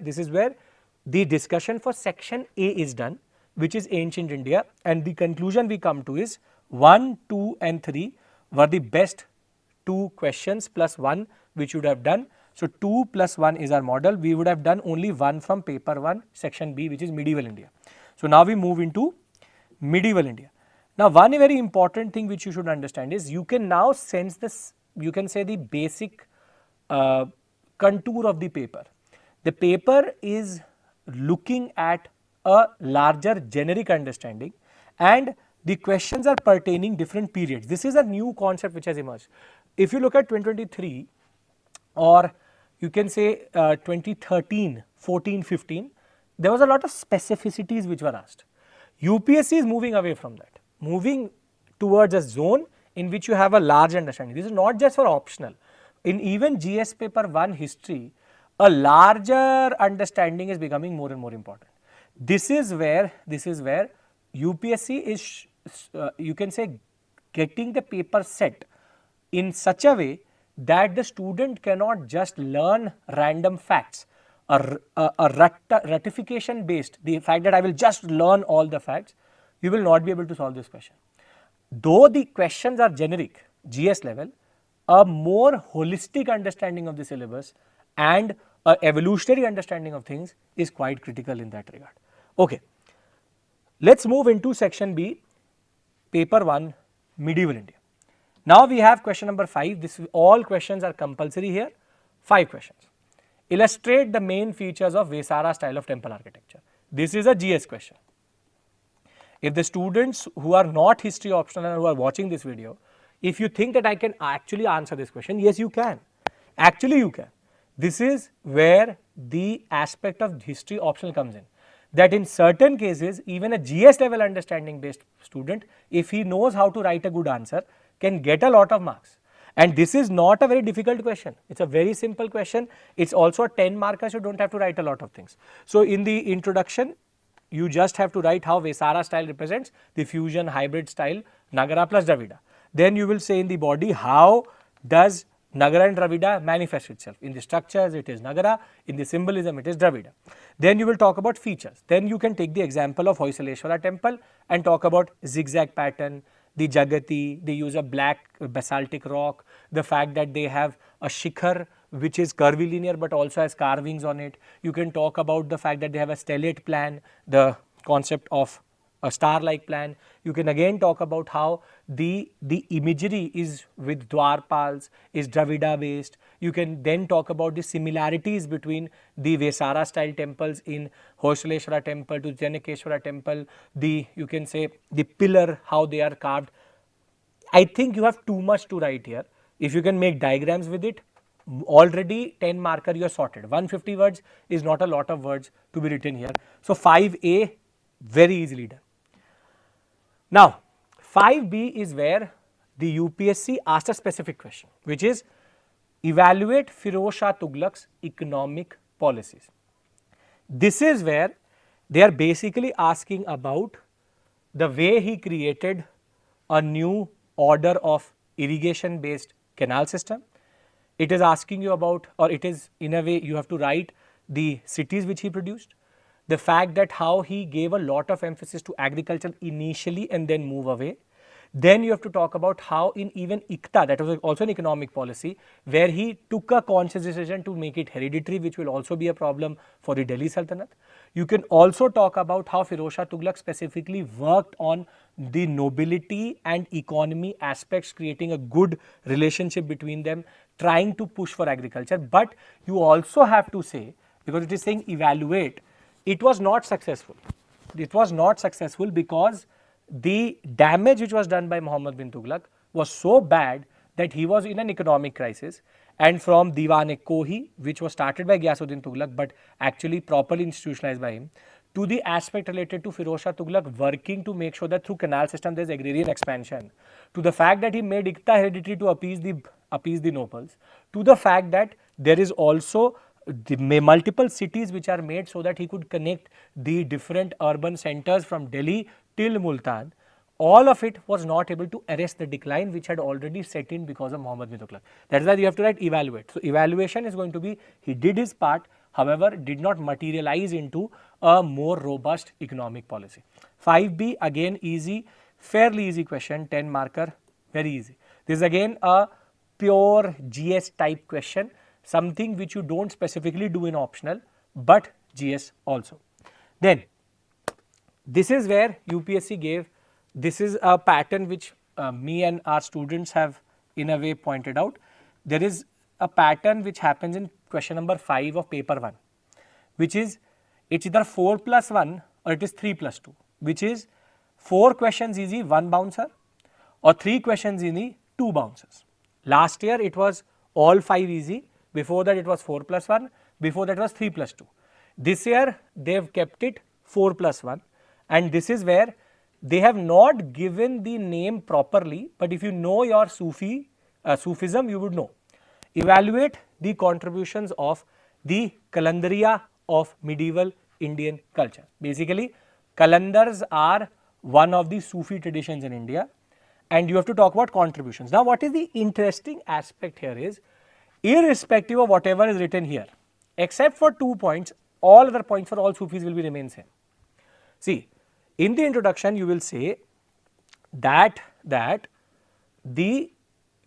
the discussion for section A is done, which is ancient India, and the conclusion we come to is 1, 2 and 3 were the best 2 questions plus 1 which you would have done. So, 2 plus 1 is our model. We would have done only 1 from paper 1 section B, which is medieval India. So, now we move into medieval India. Now, one very important thing which you should understand is you can now sense this, you can say the basic contour of the paper. The paper is looking at a larger generic understanding, and the questions are pertaining different periods. This is a new concept which has emerged. If you look at 2023, or you can say 2013, 14, 15, there was a lot of specificities which were asked. UPSC is moving away from that, moving towards a zone in which you have a large understanding. This is not just for optional. In even GS paper 1 history, a larger understanding is becoming more and more important. This is where UPSC is, you can say, getting the paper set in such a way that the student cannot just learn random facts, a ratification based, the fact that I will just learn all the facts, you will not be able to solve this question. Though the questions are generic, GS level, a more holistic understanding of the syllabus and a evolutionary understanding of things is quite critical in that regard. Okay, let's move into section B, paper 1, medieval India. Now we have question number 5. This all questions are compulsory here. 5 questions. Illustrate the main features of Vesara style of temple architecture. This is a GS question. If the students who are not history optional and who are watching this video, if you think that I can actually answer this question, yes, you can. Actually, you can. This is where the aspect of history optional comes in. That in certain cases, even a GS level understanding based student, if he knows how to write a good answer, can get a lot of marks. And this is not a very difficult question. It's a very simple question. It's also a 10 marker, so you don't have to write a lot of things. So, in the introduction, you just have to write how Vesara style represents the fusion hybrid style Nagara plus Dravida. Then you will say in the body, how does Nagara and Dravida manifest itself. In the structures, it is Nagara. In the symbolism, it is Dravida. Then you will talk about features. Then you can take the example of Hoysaleshwara temple and talk about zigzag pattern, the Jagati, they use a black basaltic rock, the fact that they have a shikhar which is curvilinear but also has carvings on it. You can talk about the fact that they have a stellate plan, the concept of a star-like plan. You can again talk about how the imagery is with Dwarpals, is Dravida based. You can then talk about the similarities between the Vesara style temples in Hoysaleshwara temple to Janakeshwara temple, you can say the pillar, how they are carved. I think you have too much to write here. If you can make diagrams with it, already 10 marker you are sorted. 150 words is not a lot of words to be written here. So 5A very easily done. Now 5B is where the UPSC asked a specific question, which is evaluate Firoz Shah Tughlaq's economic policies. This is where they are basically asking about the way he created a new order of irrigation based canal system. It is asking you about, or it is in a way you have to write the cities which he produced, the fact that how he gave a lot of emphasis to agriculture initially and then move away. Then you have to talk about how in even ICTA, that was also an economic policy, where he took a conscious decision to make it hereditary, which will also be a problem for the Delhi Sultanate. You can also talk about how Firoz Shah Tughlaq specifically worked on the nobility and economy aspects, creating a good relationship between them, trying to push for agriculture. But you also have to say, because it is saying evaluate, it was not successful. It was not successful because the damage which was done by Muhammad bin Tughlaq was so bad that he was in an economic crisis, and from Diwan-e-Kohi, which was started by Ghiyasuddin Tughlaq but actually properly institutionalized by him, to the aspect related to Firoz Shah Tughlaq working to make sure that through canal system there is agrarian expansion, to the fact that he made Ikta hereditary to appease the nobles, to the fact that there is also the multiple cities which are made so that he could connect the different urban centers from Delhi till Multan. All of it was not able to arrest the decline which had already set in because of Muhammad bin Tughlaq. That is why you have to write evaluate. So evaluation is going to be he did his part, however did not materialize into a more robust economic policy. 5B again easy, fairly easy question, 10 marker, very easy. This is again a pure GS type question, something which you don't specifically do in optional but GS also. Then this is where UPSC gave, this is a pattern which me and our students have in a way pointed out. There is a pattern which happens in question number 5 of paper 1, which is it's either 4 plus 1 or it is 3 plus 2, which is 4 questions easy, 1 bouncer, or 3 questions easy, 2 bouncers. Last year it was all 5 easy, before that it was 4 plus 1, before that was 3 plus 2. This year they have kept it 4 plus 1, and this is where they have not given the name properly, but if you know your Sufism, you would know. Evaluate the contributions of the Kalandaria of medieval Indian culture. Basically, Kalandars are one of the Sufi traditions in India, and you have to talk about contributions. Now, what is the interesting aspect here is, irrespective of whatever is written here, except for 2 points, all other points for all Sufis will be remain same. See, in the introduction you will say that the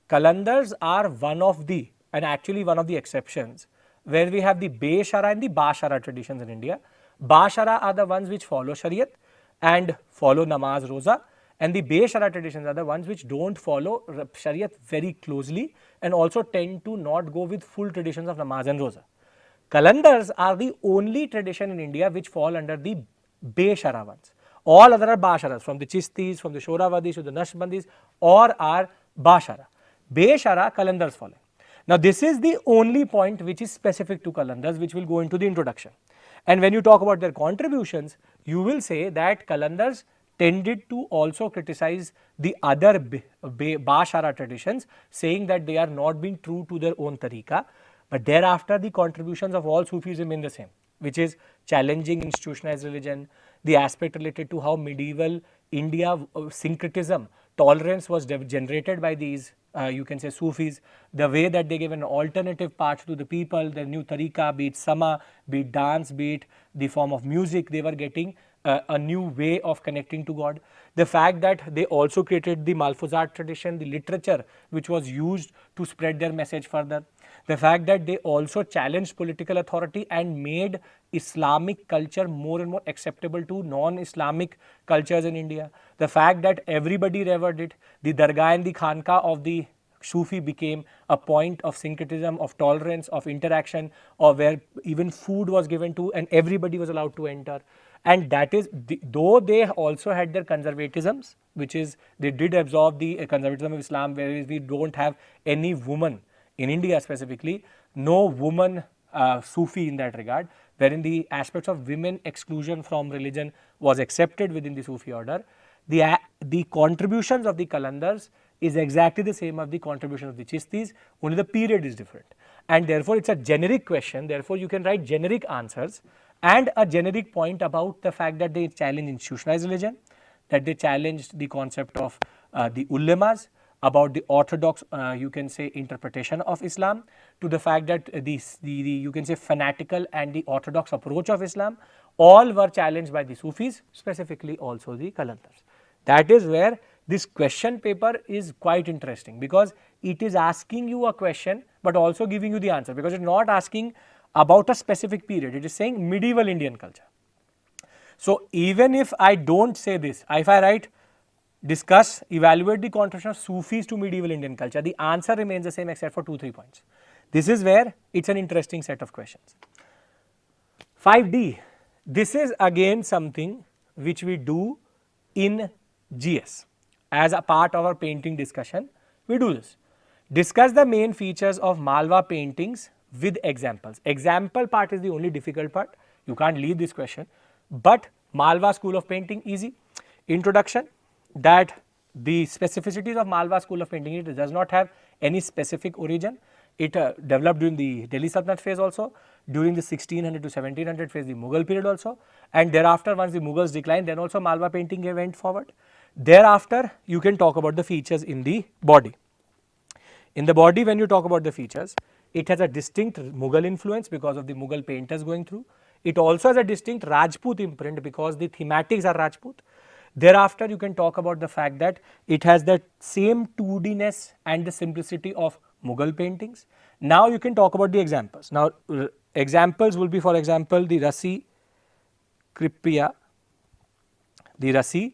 Kalandars are one of the, and actually one of the exceptions, where we have the Be-Shara and the Ba-Shara traditions in India. Ba-Shara are the ones which follow Shariat and follow Namaz, Roza, and the Be-Shara traditions are the ones which don't follow Shariat very closely and also tend to not go with full traditions of Namaz and Roza. Kalandars are the only tradition in India which fall under the Be-Shara ones. All other are Ba-Sharas, from the Chistis, from the Shoravadis to the Naqshbandis, or are Ba-Shara. Be-Shara, Kalandars follow. Now, this is the only point which is specific to Kalandars, which will go into the introduction. And when you talk about their contributions, you will say that Kalandars tended to also criticize the other Ba-Shara traditions, saying that they are not being true to their own tariqa. But thereafter, the contributions of all Sufis remain the same, which is challenging institutionalized religion, the aspect related to how medieval India syncretism, tolerance was generated by these you can say Sufis, the way that they gave an alternative path to the people, the new tariqa, be it sama, be it dance, be it the form of music, they were getting a new way of connecting to God. The fact that they also created the Malfuzat tradition, the literature which was used to spread their message further. The fact that they also challenged political authority and made Islamic culture more and more acceptable to non-Islamic cultures in India. The fact that everybody revered it, the Dargah and the Khanka of the Sufi became a point of syncretism, of tolerance, of interaction, or where even food was given to and everybody was allowed to enter. And that is, though they also had their conservatisms, which is they did absorb the conservatism of Islam, whereas we don't have any woman in India specifically, no woman Sufi in that regard, wherein the aspects of women exclusion from religion was accepted within the Sufi order. The contributions of the Qalandars is exactly the same as the contribution of the Chistis, only the period is different. And therefore, it's a generic question, therefore, you can write generic answers and a generic point about the fact that they challenge institutionalized religion, that they challenged the concept of the ulemas, about the orthodox, you can say, interpretation of Islam, to the fact that the you can say fanatical and the orthodox approach of Islam, all were challenged by the Sufis, specifically also the Qalandars. That is where this question paper is quite interesting, because it is asking you a question but also giving you the answer, because it is not asking about a specific period, it is saying medieval Indian culture. So, even if I do not say this, if I write discuss, evaluate the contribution of Sufis to medieval Indian culture, the answer remains the same except for 2-3 points. This is where it is an interesting set of questions. 5D, this is again something which we do in GS as a part of our painting discussion. We do this. Discuss the main features of Malwa paintings with examples. Example part is the only difficult part. You can't leave this question, but Malwa school of painting easy. Introduction, that the specificities of Malwa school of painting, it does not have any specific origin. It developed during the Delhi Sultanate phase also, during the 1600 to 1700 phase, the Mughal period also, and thereafter once the Mughals declined, then also Malwa painting went forward. Thereafter, you can talk about the features in the body. In the body, when you talk about the features, it has a distinct Mughal influence because of the Mughal painters going through. It also has a distinct Rajput imprint because the thematics are Rajput. Thereafter, you can talk about the fact that it has the same 2Dness and the simplicity of Mughal paintings. Now, you can talk about the examples. Now, examples will be, for example, the Rasi Kripriya, the Rasi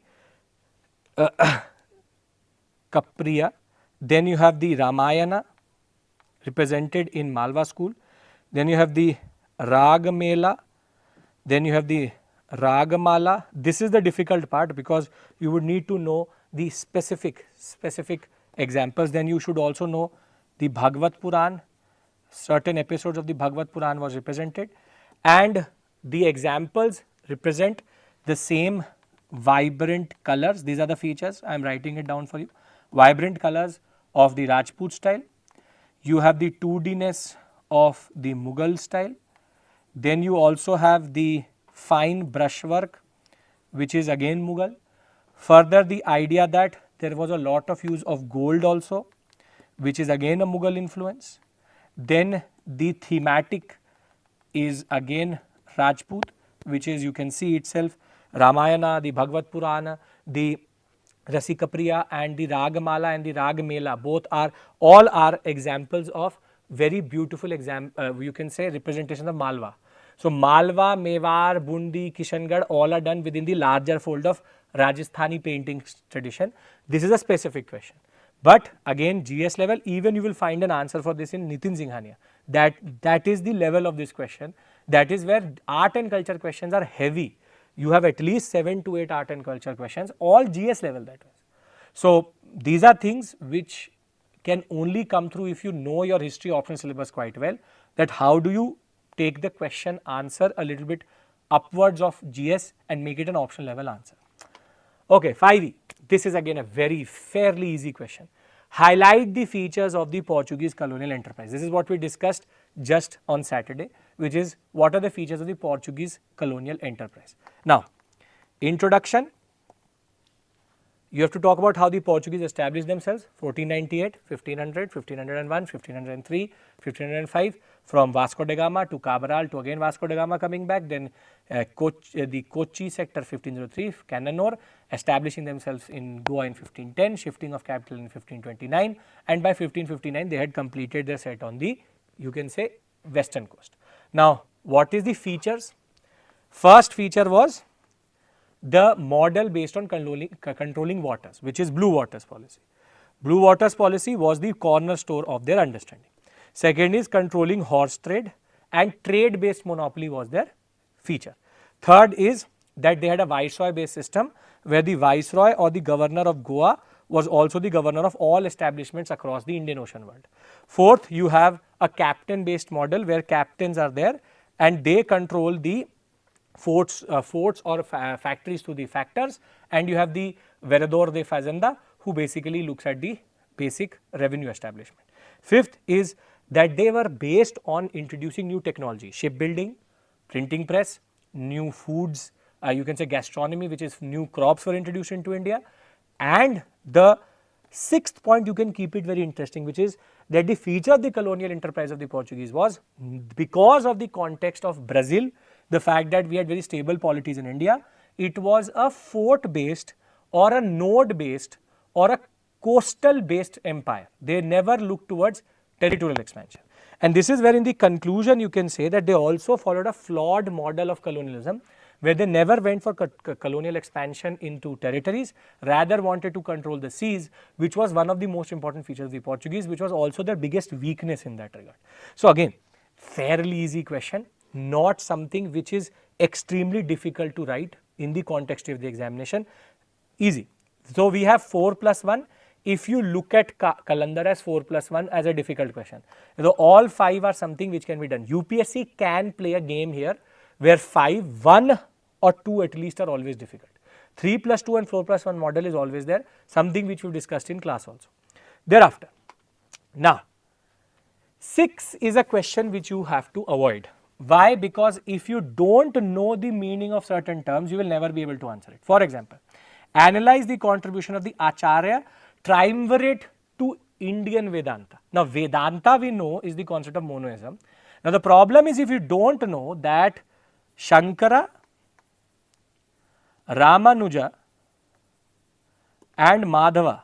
Kapriya, then you have the Ramayana represented in Malwa school, then you have the Ragamela, then you have the Ragamala. This is the difficult part because you would need to know the specific examples. Then you should also know the Bhagavad Puran, certain episodes of the Bhagavad Puran was represented, and the examples represent the same vibrant colors. These are the features, I am writing it down for you. Vibrant colors of the Rajput style, you have the 2Dness of the Mughal style, then you also have the fine brushwork which is again Mughal. Further, the idea that there was a lot of use of gold also, which is again a Mughal influence. Then the thematic is again Rajput, which is, you can see itself, Ramayana, the Bhagavad Purana, the Rasikapriya and the Ragamala and the Ragamela, both are, all are examples of very beautiful you can say representation of Malwa. So, Malwa, Mewar, Bundi, Kishangarh, all are done within the larger fold of Rajasthani painting tradition. This is a specific question. But again, GS level, even you will find an answer for this in Nitin Singhania. That is the level of this question. That is where art and culture questions are heavy. You have at least 7 to 8 art and culture questions, all GS level that was. So, these are things which can only come through if you know your history optional syllabus quite well, that how do you take the question answer a little bit upwards of GS and make it an optional level answer. Okay, 5E, this is again a very fairly easy question. Highlight the features of the Portuguese colonial enterprise. This is what we discussed just on Saturday, which is what are the features of the Portuguese colonial enterprise. Now, introduction, You have to talk about how the Portuguese established themselves, 1498, 1500, 1501, 1503, 1505, from Vasco da Gama to Cabral to again Vasco da Gama coming back, then the Kochi sector 1503, Cananor, establishing themselves in Goa in 1510, shifting of capital in 1529, and by 1559 they had completed their set on the, you can say, western coast. Now, what is the features? First feature was the model based on controlling waters, which is Blue Waters policy. Blue Waters policy was the cornerstone of their understanding. Second is controlling horse trade, and trade based monopoly was their feature. Third is that they had a viceroy based system where the viceroy or the governor of Goa was also the governor of all establishments across the Indian Ocean world. Fourth, you have a captain based model where captains are there and they control the forts or factories to the factors, and you have the vereador de fazenda who basically looks at the basic revenue establishment. Fifth is that they were based on introducing new technology, shipbuilding, printing press, new foods, you can say gastronomy, which is new crops were introduced into India. And the sixth point, you can keep it very interesting, which is that the feature of the colonial enterprise of the Portuguese was because of the context of Brazil, the fact that we had very stable polities in India, it was a fort based or a node based or a coastal based empire. They never looked towards territorial expansion. And this is where in the conclusion you can say that they also followed a flawed model of colonialism, where they never went for colonial expansion into territories, rather wanted to control the seas, which was one of the most important features of the Portuguese, which was also their biggest weakness in that regard. So again, fairly easy question, not something which is extremely difficult to write in the context of the examination, easy. So we have 4 plus 1. If you look at calendar as 4 plus 1 as a difficult question, so all 5 are something which can be done. UPSC can play a game here where 5, 1 or 2 at least are always difficult. 3 plus 2 and 4 plus 1 model is always there, something which we discussed in class also. Thereafter, now 6 is a question which you have to avoid. Why? Because if you don't know the meaning of certain terms, you will never be able to answer it. For example, analyze the contribution of the Acharya triumvirate to Indian Vedanta. Now, Vedanta we know is the concept of monoism. Now, the problem is if you don't know that Shankara, Ramanuja and Madhava,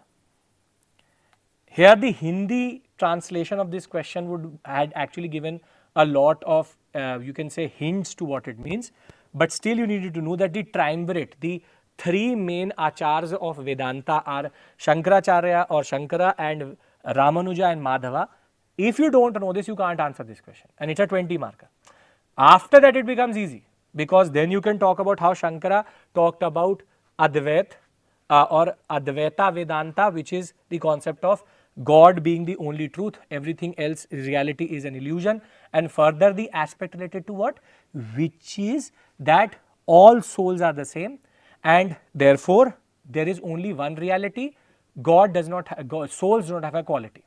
here the Hindi translation of this question would had actually given a lot of you can say hints to what it means, but still you needed to know that the triumvirate, the 3 main acharyas of Vedanta are Shankaracharya or Shankara and Ramanuja and Madhava. If you don't know this, you can't answer this question, and it's a 20 marker. After that it becomes easy, because then you can talk about how Shankara talked about Advait or Advaita Vedanta, which is the concept of God being the only truth, everything else reality is an illusion, and further the aspect related to what? Which is that all souls are the same and therefore there is only one reality, God does not souls do not have a quality.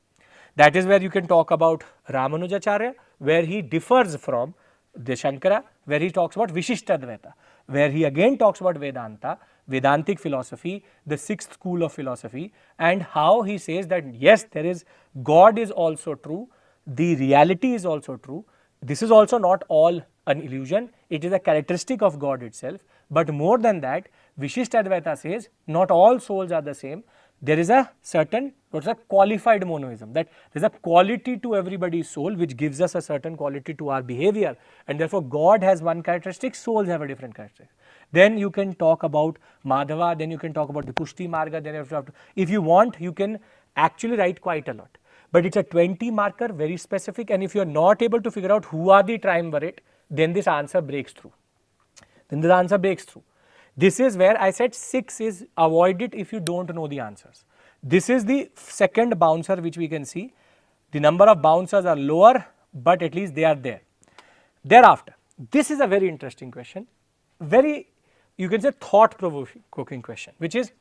That is where you can talk about Ramanujacharya, where he differs from the Shankara, where he talks about Vishishtadvaita, where he again talks about Vedanta, Vedantic philosophy, the 6th school of philosophy, and how he says that yes, there is God is also true, the reality is also true, this is also not all an illusion, it is a characteristic of God itself, but more than that, Vishishtadvaita says not all souls are the same, there is a certain what's a qualified monoism, that there is a quality to everybody's soul which gives us a certain quality to our behavior, and therefore God has one characteristic, souls have a different characteristic. Then you can talk about Madhava, then you can talk about the Pushti Marga, then you have to, if you want you can actually write quite a lot, but it's a 20 marker, very specific, and if you are not able to figure out who are the triumvirate, then this answer breaks through. This is where I said 6 is avoid it if you don't know the answers. This is the second bouncer which we can see. The number of bouncers are lower, but at least they are there. Thereafter, this is a very interesting question, very you can say thought provoking question, which is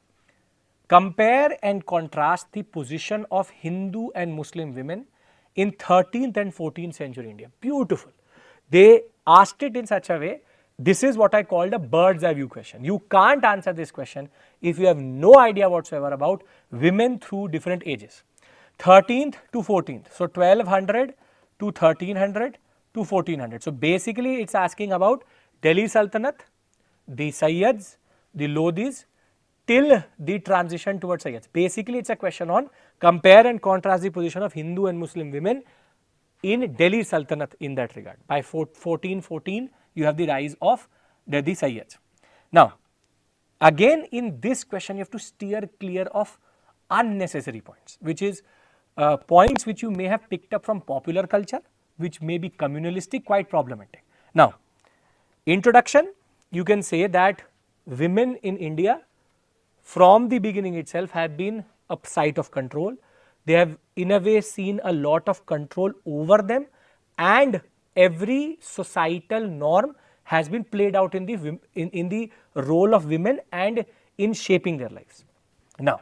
compare and contrast the position of Hindu and Muslim women in 13th and 14th century India. Beautiful. They asked it in such a way This is what I called a bird's eye view question. You can't answer this question if you have no idea whatsoever about women through different ages. 13th to 14th. So 1200 to 1300 to 1400. So basically it's asking about Delhi Sultanate, the Sayyids, the Lodhis till the transition towards Sayyids. Basically it's a question on compare and contrast the position of Hindu and Muslim women in Delhi Sultanate in that regard. By 1414 you have the rise of the Sayyids. Now again in this question you have to steer clear of unnecessary points, which is points which you may have picked up from popular culture, which may be communalistic, quite problematic. Now introduction, you can say that women in India from the beginning itself have been a site of control. They have in a way seen a lot of control over them, and every societal norm has been played out in the role of women and in shaping their lives. Now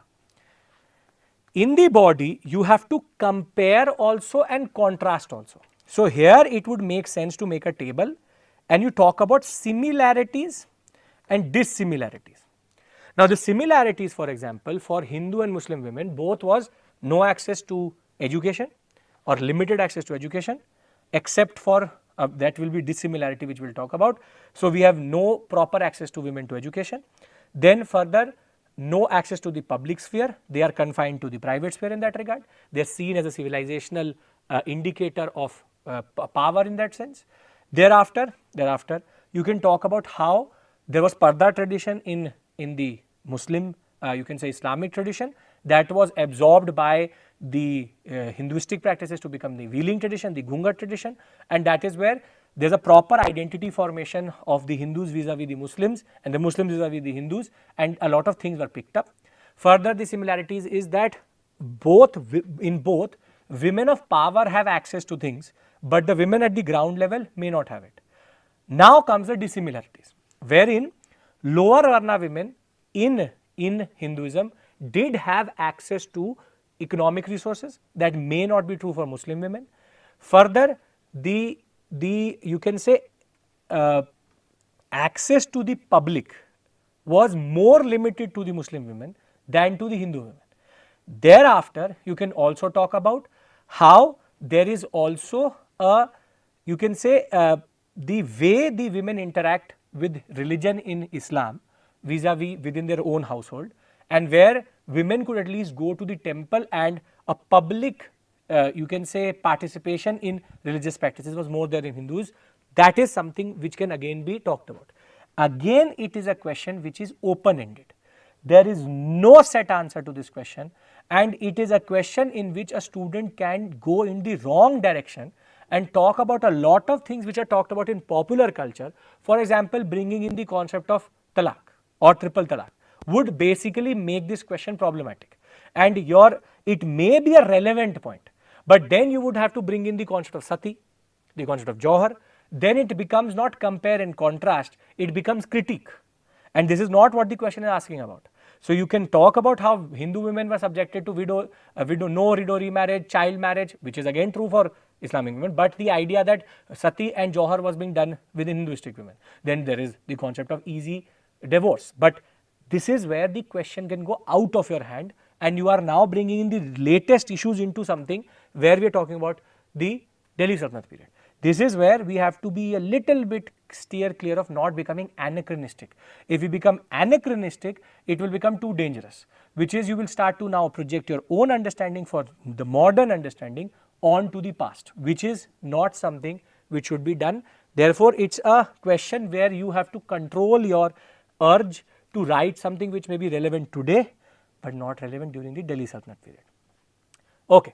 in the body you have to compare also and contrast also. So here it would make sense to make a table and you talk about similarities and dissimilarities. Now the similarities, for example, for Hindu and Muslim women both was no access to education or limited access to education, except for that will be dissimilarity which we will talk about. So we have no proper access to women to education. Then further, no access to the public sphere, they are confined to the private sphere in that regard. They are seen as a civilizational indicator of power in that sense. Thereafter you can talk about how there was Parda tradition in the Muslim, you can say Islamic tradition, that was absorbed by the Hinduistic practices to become the Wheeling tradition, the Ghungat tradition, and that is where there is a proper identity formation of the Hindus vis-a-vis the Muslims and the Muslims vis-a-vis the Hindus, and a lot of things were picked up. Further, the similarities is that in both women of power have access to things, but the women at the ground level may not have it. Now comes the dissimilarities, wherein lower Varna women in Hinduism did have access to economic resources that may not be true for Muslim women. Further, the you can say access to the public was more limited to the Muslim women than to the Hindu women. Thereafter, you can also talk about how there is also a, you can say the way the women interact with religion in Islam vis-a-vis within their own household, and where women could at least go to the temple and a public you can say participation in religious practices was more there in Hindus. That is something which can again be talked about. Again, it is a question which is open-ended. There is no set answer to this question, and it is a question in which a student can go in the wrong direction and talk about a lot of things which are talked about in popular culture. For example, bringing in the concept of talaq or triple talaq would basically make this question problematic, and it may be a relevant point, but then you would have to bring in the concept of sati, the concept of Johar. Then it becomes not compare and contrast, it becomes critique, and this is not what the question is asking about. So you can talk about how Hindu women were subjected to widow remarriage, child marriage, which is again true for Islamic women, but the idea that sati and Johar was being done within Hinduistic women. Then there is the concept of easy divorce, but this is where the question can go out of your hand, and you are now bringing in the latest issues into something where we are talking about the Delhi Sultanate period. This is where we have to be a little bit steer clear of not becoming anachronistic. If we become anachronistic, it will become too dangerous, which is you will start to now project your own understanding for the modern understanding onto the past, which is not something which should be done. Therefore, it's a question where you have to control your urge to write something which may be relevant today, but not relevant during the Delhi Sultanate period. Okay.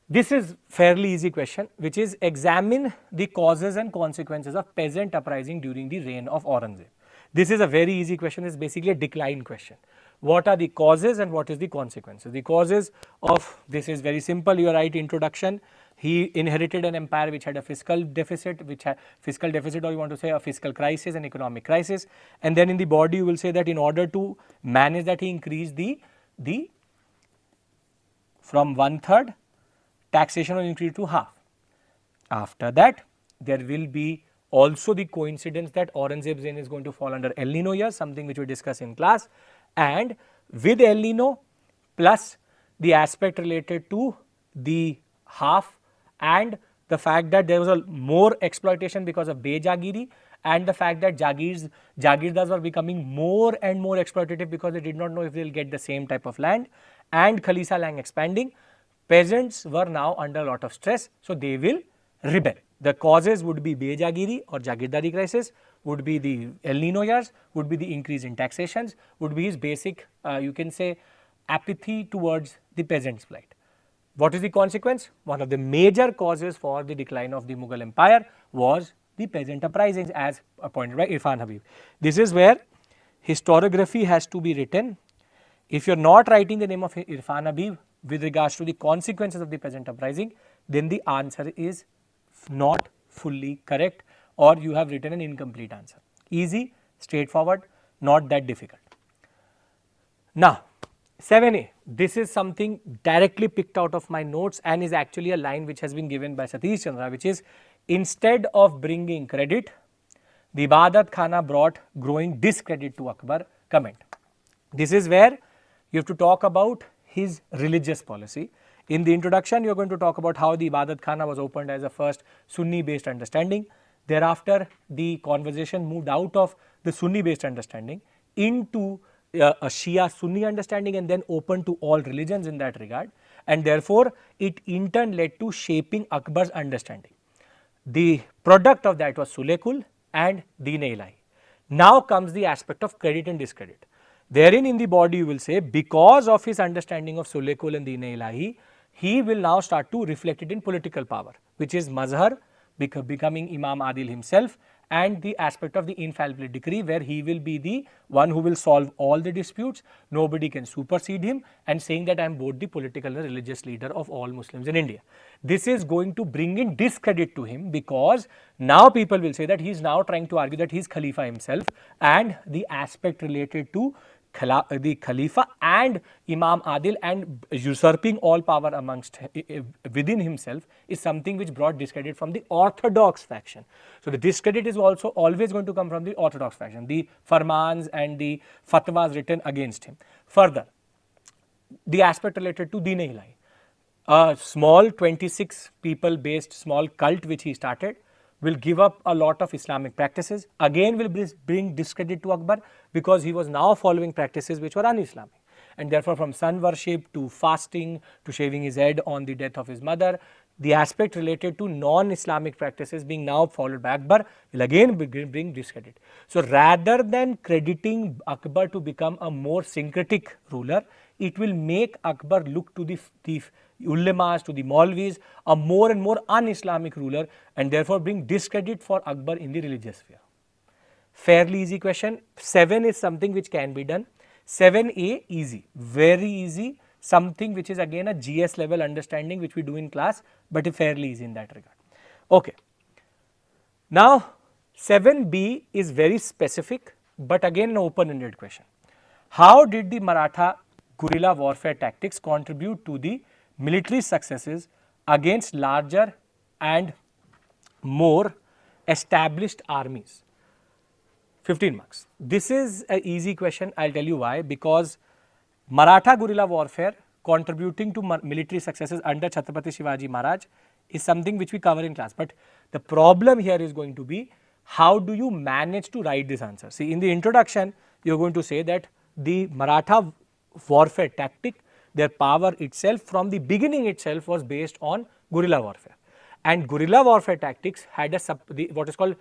This is fairly easy question, which is examine the causes and consequences of peasant uprising during the reign of Aurangzeb. This is a very easy question. It's basically a decline question. What are the causes and what is the consequences? The causes of this is very simple. You write introduction. He inherited an empire which had a fiscal deficit, or you want to say a fiscal crisis, an economic crisis. And then in the body you will say that in order to manage that, he increased the from 1/3 taxation will increase to half. After that, there will be also the coincidence that Aurangzeb's reign is going to fall under El Nino years, something which we discuss in class, and with El Nino plus the aspect related to the half and the fact that there was a more exploitation because of Bejagiri, and the fact that Jagirdars were becoming more and more exploitative because they did not know if they will get the same type of land, and Khalisa land expanding, peasants were now under a lot of stress, so they will rebel. The causes would be Bejagiri or Jagirdari crisis, would be the El Nino years, would be the increase in taxations, would be his basic, you can say, apathy towards the peasants' plight. What is the consequence? One of the major causes for the decline of the Mughal Empire was the peasant uprisings, as appointed by Irfan Habib. This is where historiography has to be written. If you are not writing the name of Irfan Habib with regards to the consequences of the peasant uprising, then the answer is not fully correct, or you have written an incomplete answer. Easy, straightforward, not that difficult. Now, 7A, this is something directly picked out of my notes and is actually a line which has been given by Satish Chandra, which is, instead of bringing credit, the Ibadat Khana brought growing discredit to Akbar. Comment. This is where you have to talk about his religious policy. In the introduction, you are going to talk about how the Ibadat Khana was opened as a first Sunni based understanding. Thereafter, the conversation moved out of the Sunni based understanding into a Shia Sunni understanding and then open to all religions in that regard, and therefore it in turn led to shaping Akbar's understanding. The product of that was Sulekul and Deen-e-Ilahi. Now comes the aspect of credit and discredit. Therein in the body you will say, because of his understanding of Sulekul and Deen-e-Ilahi, he will now start to reflect it in political power, which is Mazhar, becoming Imam Adil himself, and the aspect of the infallibility decree, where he will be the one who will solve all the disputes, nobody can supersede him, and saying that I am both the political and religious leader of all Muslims in India. This is going to bring in discredit to him, because now people will say that he is now trying to argue that he is Khalifa himself, and the aspect related to the Khalifa and Imam Adil and usurping all power amongst within himself is something which brought discredit from the orthodox faction. So the discredit is also always going to come from the orthodox faction, the farmans and the fatwas written against him. Further, the aspect related to Deen-e-Ilahi, a small 26 people based small cult which he started, will give up a lot of Islamic practices, again will bring discredit to Akbar, because he was now following practices which were un-Islamic, and therefore from sun worship to fasting to shaving his head on the death of his mother, the aspect related to non-Islamic practices being now followed by Akbar will again bring discredit. So rather than crediting Akbar to become a more syncretic ruler, it will make Akbar look to the ulemas, to the Maulvis, a more and more un-Islamic ruler, and therefore bring discredit for Akbar in the religious sphere. Fairly easy question. 7 is something which can be done. 7A easy, very easy, something which is again a GS level understanding which we do in class, but fairly easy in that regard. Okay. Now 7B is very specific, but again an open-ended question. How did the Maratha guerrilla warfare tactics contribute to the military successes against larger and more established armies? 15 marks. This is an easy question. I will tell you why. Because Maratha guerrilla warfare contributing to military successes under Chhatrapati Shivaji Maharaj is something which we cover in class. But the problem here is going to be, how do you manage to write this answer? See, in the introduction, you are going to say that the Maratha warfare tactic, their power itself from the beginning itself was based on guerrilla warfare, and guerrilla warfare tactics had what is called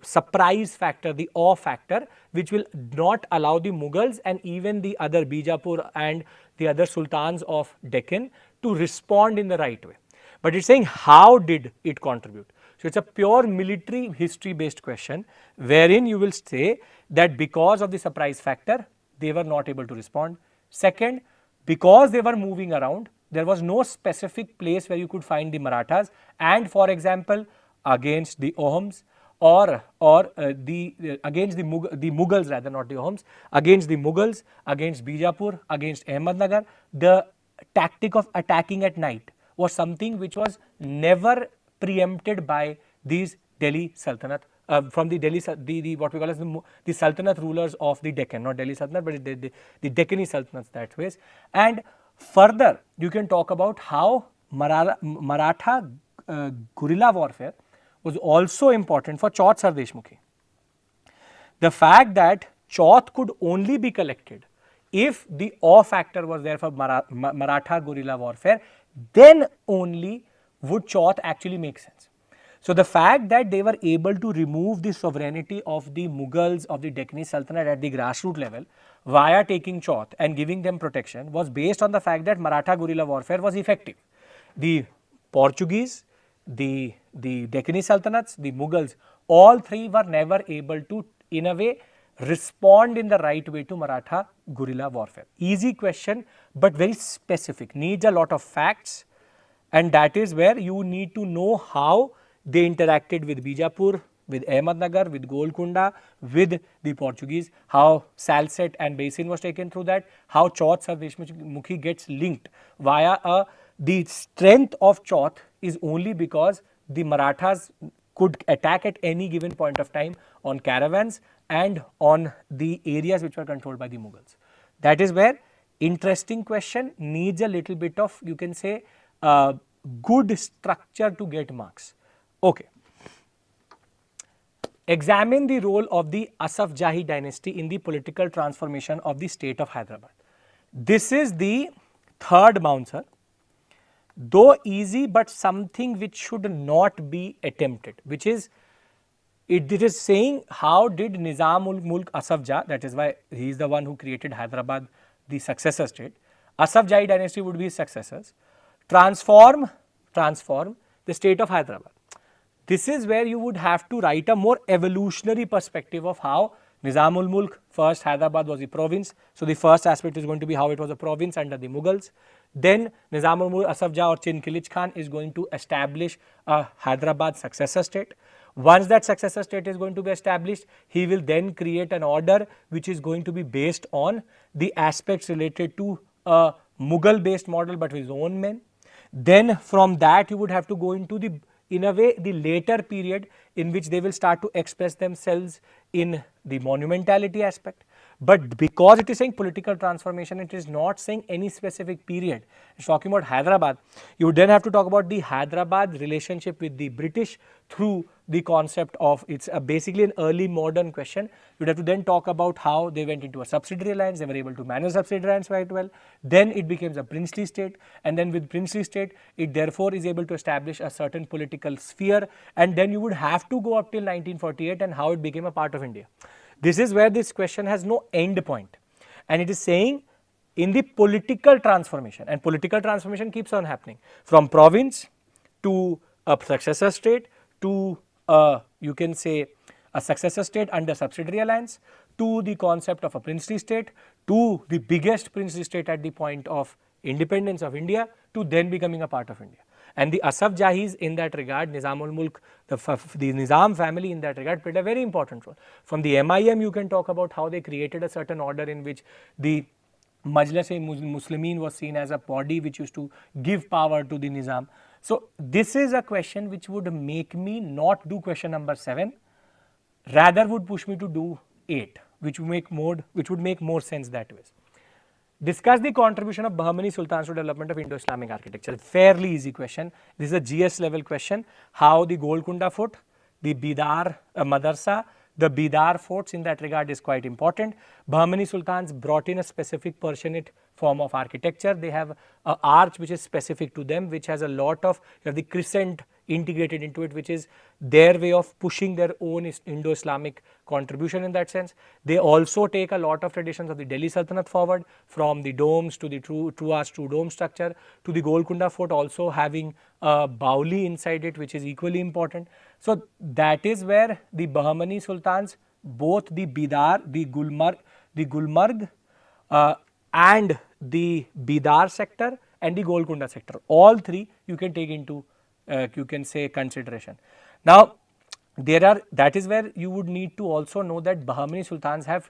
surprise factor, the awe factor, which will not allow the Mughals and even the other Bijapur and the other sultans of Deccan to respond in the right way. But it is saying how did it contribute. So, it is a pure military history based question, wherein you will say that because of the surprise factor they were not able to respond. Second, because they were moving around, there was no specific place where you could find the Marathas, and for example against the Ohms or against the Mughals, rather not the Ohms, against the Mughals, against Bijapur, against Ahmednagar, the tactic of attacking at night was something which was never preempted by these Delhi Sultanate from the Delhi, the what we call as the Sultanate rulers of the Deccan, not Delhi Sultanate, but the Deccani Sultanates that ways. And further, you can talk about how Maratha guerrilla warfare was also important for Chauth Sardeshmukhi. The fact that Chauth could only be collected if the awe factor was there for Maratha guerrilla warfare, then only would Chauth actually make sense. So, the fact that they were able to remove the sovereignty of the Mughals of the Deccani Sultanate at the grassroots level via taking Chauth and giving them protection was based on the fact that Maratha guerrilla warfare was effective. The Portuguese, the Deccani Sultanates, the Mughals, all three were never able to, in a way, respond in the right way to Maratha guerrilla warfare. Easy question, but very specific, needs a lot of facts, and that is where you need to know how they interacted with Bijapur, with Ahmednagar, with Golconda, with the Portuguese, how Salsette and Basin was taken through that, how Chauth Sardeshmukhi gets linked via the strength of Chauth is only because the Marathas could attack at any given point of time on caravans and on the areas which were controlled by the Mughals. That is where interesting question, needs a little bit of, you can say, good structure to get marks. Okay. Examine the role of the Asaf Jahi dynasty in the political transformation of the state of Hyderabad. This is the third bouncer, though easy, but something which should not be attempted, which is, it is saying how did Nizam-ul-Mulk Asaf Jah, that is why he is the one who created Hyderabad, the successor state, Asaf Jahi dynasty would be his successors, transform the state of Hyderabad. This is where you would have to write a more evolutionary perspective of how Nizam-ul-Mulk, first Hyderabad was a province. So, the first aspect is going to be how it was a province under the Mughals. Then Nizam-ul-Mulk Asaf Jah or Chin Kilich Khan is going to establish a Hyderabad successor state. Once that successor state is going to be established, he will then create an order which is going to be based on the aspects related to a Mughal based model but with his own men. Then from that you would have to go into the, in a way, the later period in which they will start to express themselves in the monumentality aspect. But because it is saying political transformation, it is not saying any specific period. It's talking about Hyderabad. You would then have to talk about the Hyderabad relationship with the British through the concept of, it's basically an early modern question. You would have to then talk about how they went into a subsidiary alliance, they were able to manage subsidiary alliance quite well. Then it becomes a princely state, and then with princely state, it therefore is able to establish a certain political sphere, and then you would have to go up till 1948 and how it became a part of India. This is where this question has no end point, and it is saying in the political transformation, and political transformation keeps on happening from province to a successor state to you can say a successor state under subsidiary alliance to the concept of a princely state to the biggest princely state at the point of independence of India to then becoming a part of India. And the Asaf Jahis in that regard, Nizam-ul-Mulk, the Nizam family in that regard played a very important role. From the MIM you can talk about how they created a certain order in which the Majlis-e-Muslimin was seen as a body which used to give power to the Nizam. So, this is a question which would make me not do question number 7, rather would push me to do 8, which would make more sense that way. Discuss the contribution of Bahmani Sultans to development of Indo-Islamic architecture. Fairly easy question. This is a GS level question. How the Golconda fort, the Bidar Madarsa, the Bidar forts in that regard is quite important. Bahmani Sultans brought in a specific Persianate form of architecture. They have an arch which is specific to them, which has a lot of, you have the crescent integrated into it, which is their way of pushing their own Indo-Islamic contribution in that sense. They also take a lot of traditions of the Delhi Sultanate forward, from the domes to the true dome structure to the Golconda fort also having a Bauli inside it, which is equally important. So, that is where the Bahmani Sultans, both the Bidar, the Gulmarg and the Bidar sector and the Golconda sector, all three you can take into you can say consideration. Now, that is where you would need to also know that Bahmani Sultans have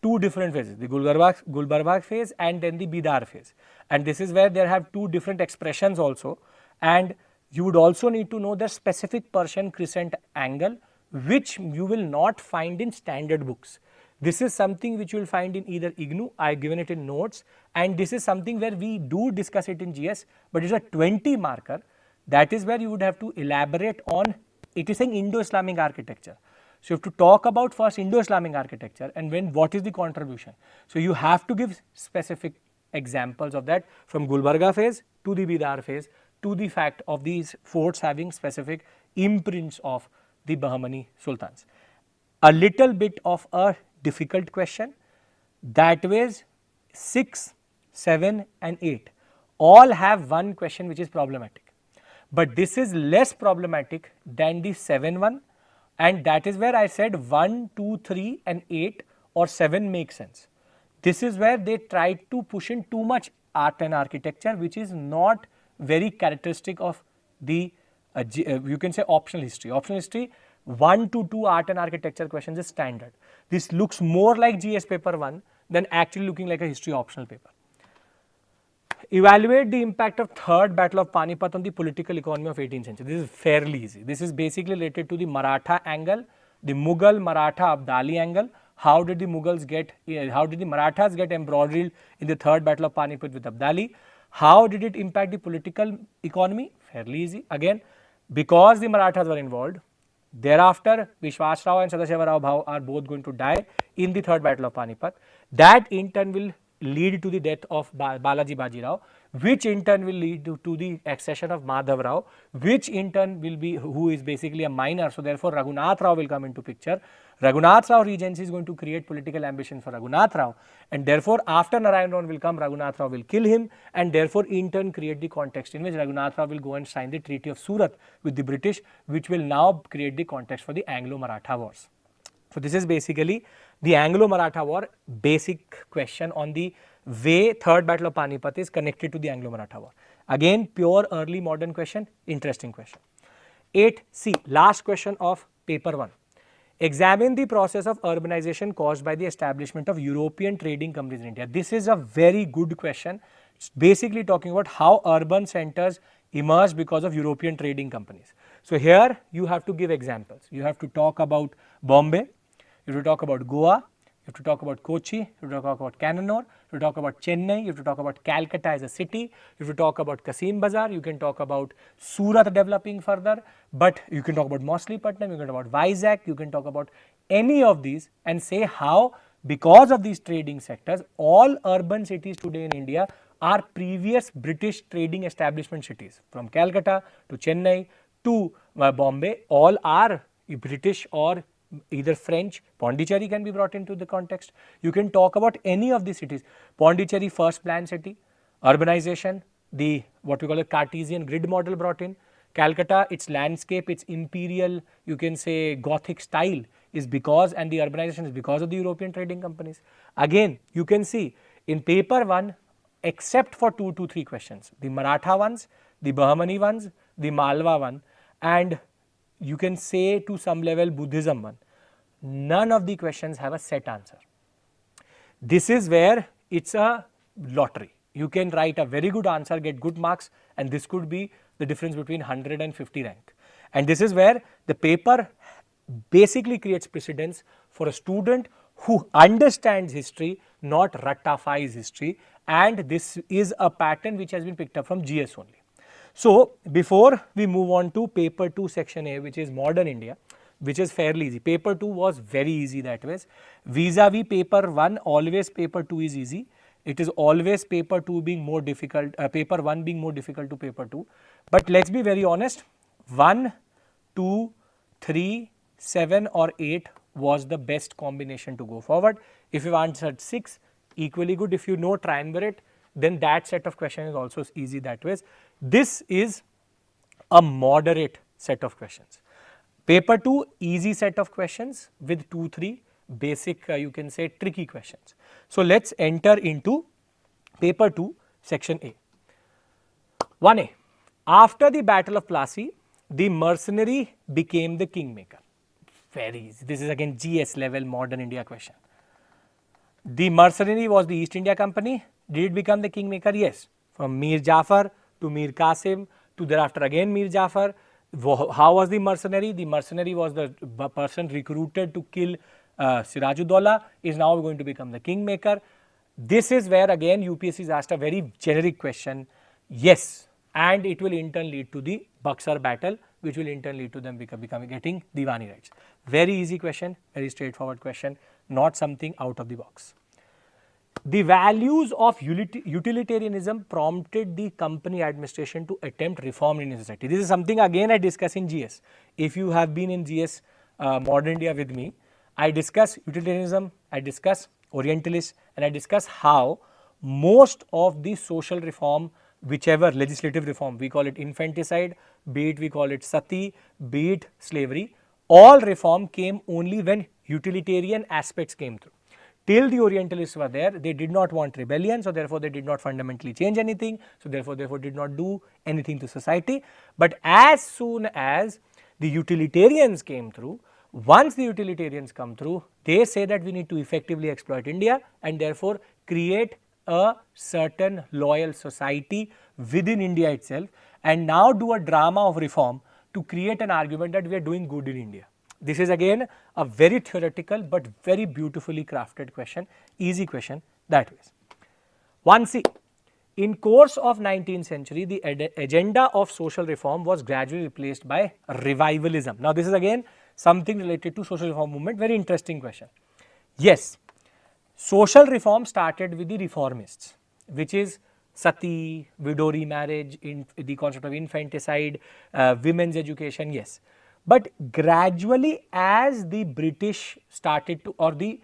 two different phases, the Gulbarga phase and then the Bidar phase, and this is where they have two different expressions also, and you would also need to know the specific Persian crescent angle which you will not find in standard books. This is something which you will find in either IGNOU, I have given it in notes, and this is something where we do discuss it in GS, but it is a 20 marker. That is where you would have to elaborate on, it is saying Indo-Islamic architecture. So, you have to talk about first Indo-Islamic architecture and when what is the contribution. So, you have to give specific examples of that from Gulbarga phase to the Bidar phase to the fact of these forts having specific imprints of the Bahmani sultans. A little bit of a difficult question, that was 6, 7 and 8 all have one question which is problematic, but this is less problematic than the 7 one, and that is where I said 1, 2, 3 and 8 or 7 make sense. This is where they tried to push in too much art and architecture, which is not very characteristic of the you can say optional history. Optional history 1 to 2 art and architecture questions is standard. This looks more like GS paper 1 than actually looking like a history optional paper. Evaluate the impact of third battle of Panipat on the political economy of 18th century. This is fairly easy. This is basically related to the Maratha angle, the Mughal Maratha Abdali angle. How did the Mughals get, how did the Marathas get embroiled in the third battle of Panipat with Abdali? How did it impact the political economy? Fairly easy. Again, because the Marathas were involved, thereafter Vishwas Rao and Sadashiva Rao Bhau are both going to die in the third battle of Panipat. That in turn will lead to the death of Balaji Baji Rao, which in turn will lead to the accession of Madhav Rao, which in turn will be, who is basically a minor. So, therefore, Raghunath Rao will come into picture. Raghunath Rao regency is going to create political ambition for Raghunath Rao, and therefore, after Narayan Rao will come, Raghunath Rao will kill him, and therefore, in turn create the context in which Raghunath Rao will go and sign the Treaty of Surat with the British, which will now create the context for the Anglo-Maratha wars. So, this is basically the Anglo-Maratha war basic question on the way third battle of Panipat is connected to the Anglo-Maratha war. Again, pure early modern question, interesting question. 8C, last question of paper 1. Examine the process of urbanization caused by the establishment of European trading companies in India. This is a very good question. It's basically talking about how urban centers emerged because of European trading companies. So, here you have to give examples. You have to talk about Bombay, you have to talk about Goa, you have to talk about Kochi, you have to talk about Kannur, you have to talk about Chennai, you have to talk about Calcutta as a city, you have to talk about Kasim Bazar, you can talk about Surat developing further, but you can talk about Moslipatnam, you can talk about Vizag, you can talk about any of these and say how because of these trading sectors, all urban cities today in India are previous British trading establishment cities. From Calcutta to Chennai to Bombay, all are British or either French. Pondicherry can be brought into the context. You can talk about any of these cities. Pondicherry first planned city, urbanization, the what we call a Cartesian grid model brought in. Calcutta, its landscape, its imperial, you can say Gothic style is because, and the urbanization is because of the European trading companies. Again, you can see in paper 1, except for 2 to 3 questions, the Maratha ones, the Bahmani ones, the Malwa one, and you can say to some level Buddhism one, none of the questions have a set answer. This is where it's a lottery. You can write a very good answer, get good marks, and this could be the difference between 100 and 50 rank. And this is where the paper basically creates precedence for a student who understands history, not ratifies history, and this is a pattern which has been picked up from GS only. So, before we move on to paper 2 section A, which is modern India, which is fairly easy. Paper 2 was very easy, that was vis-a-vis paper 1, always paper 2 is easy. It is always paper 2 being more difficult, paper 1 being more difficult to paper 2. But let's be very honest, 1, 2, 3, 7 or 8 was the best combination to go forward. If you answered 6, equally good. If you know triumvirate, then that set of questions is also easy that way. This is a moderate set of questions. Paper 2, easy set of questions with 2, 3 basic you can say tricky questions. So, let us enter into paper 2 section A. 1A, after the battle of Plassey, the mercenary became the kingmaker. Very easy. This is again GS level modern India question. The mercenary was the East India Company. Did it become the kingmaker? Yes. From Mir Jafar to Mir Qasim to thereafter again Mir Jafar. How was the mercenary? The mercenary was the person recruited to kill Sirajuddaula is now going to become the kingmaker. This is where again UPSC is asked a very generic question. Yes, and it will in turn lead to the Buxar battle, which will in turn lead to them getting Diwani rights. Very easy question, very straightforward question, not something out of the box. The values of utilitarianism prompted the company administration to attempt reform in Indian society. This is something again I discuss in GS. If you have been in GS Modern India with me, I discuss utilitarianism, I discuss Orientalists, and I discuss how most of the social reform, whichever legislative reform, we call it infanticide, be it we call it sati, be it slavery, all reform came only when utilitarian aspects came through. Till the Orientalists were there, they did not want rebellion, so therefore they did not fundamentally change anything, so therefore did not do anything to society. But as soon as the utilitarians came through, once the utilitarians come through, they say that we need to effectively exploit India and therefore create a certain loyal society within India itself and now do a drama of reform to create an argument that we are doing good in India. This is again a very theoretical but very beautifully crafted question, easy question that way. 1C. In course of 19th century, the agenda of social reform was gradually replaced by revivalism. Now, this is again something related to social reform movement, very interesting question. Yes, social reform started with the reformists, which is sati, widow remarriage, the concept of infanticide, women's education, yes. But gradually as the British started to, or the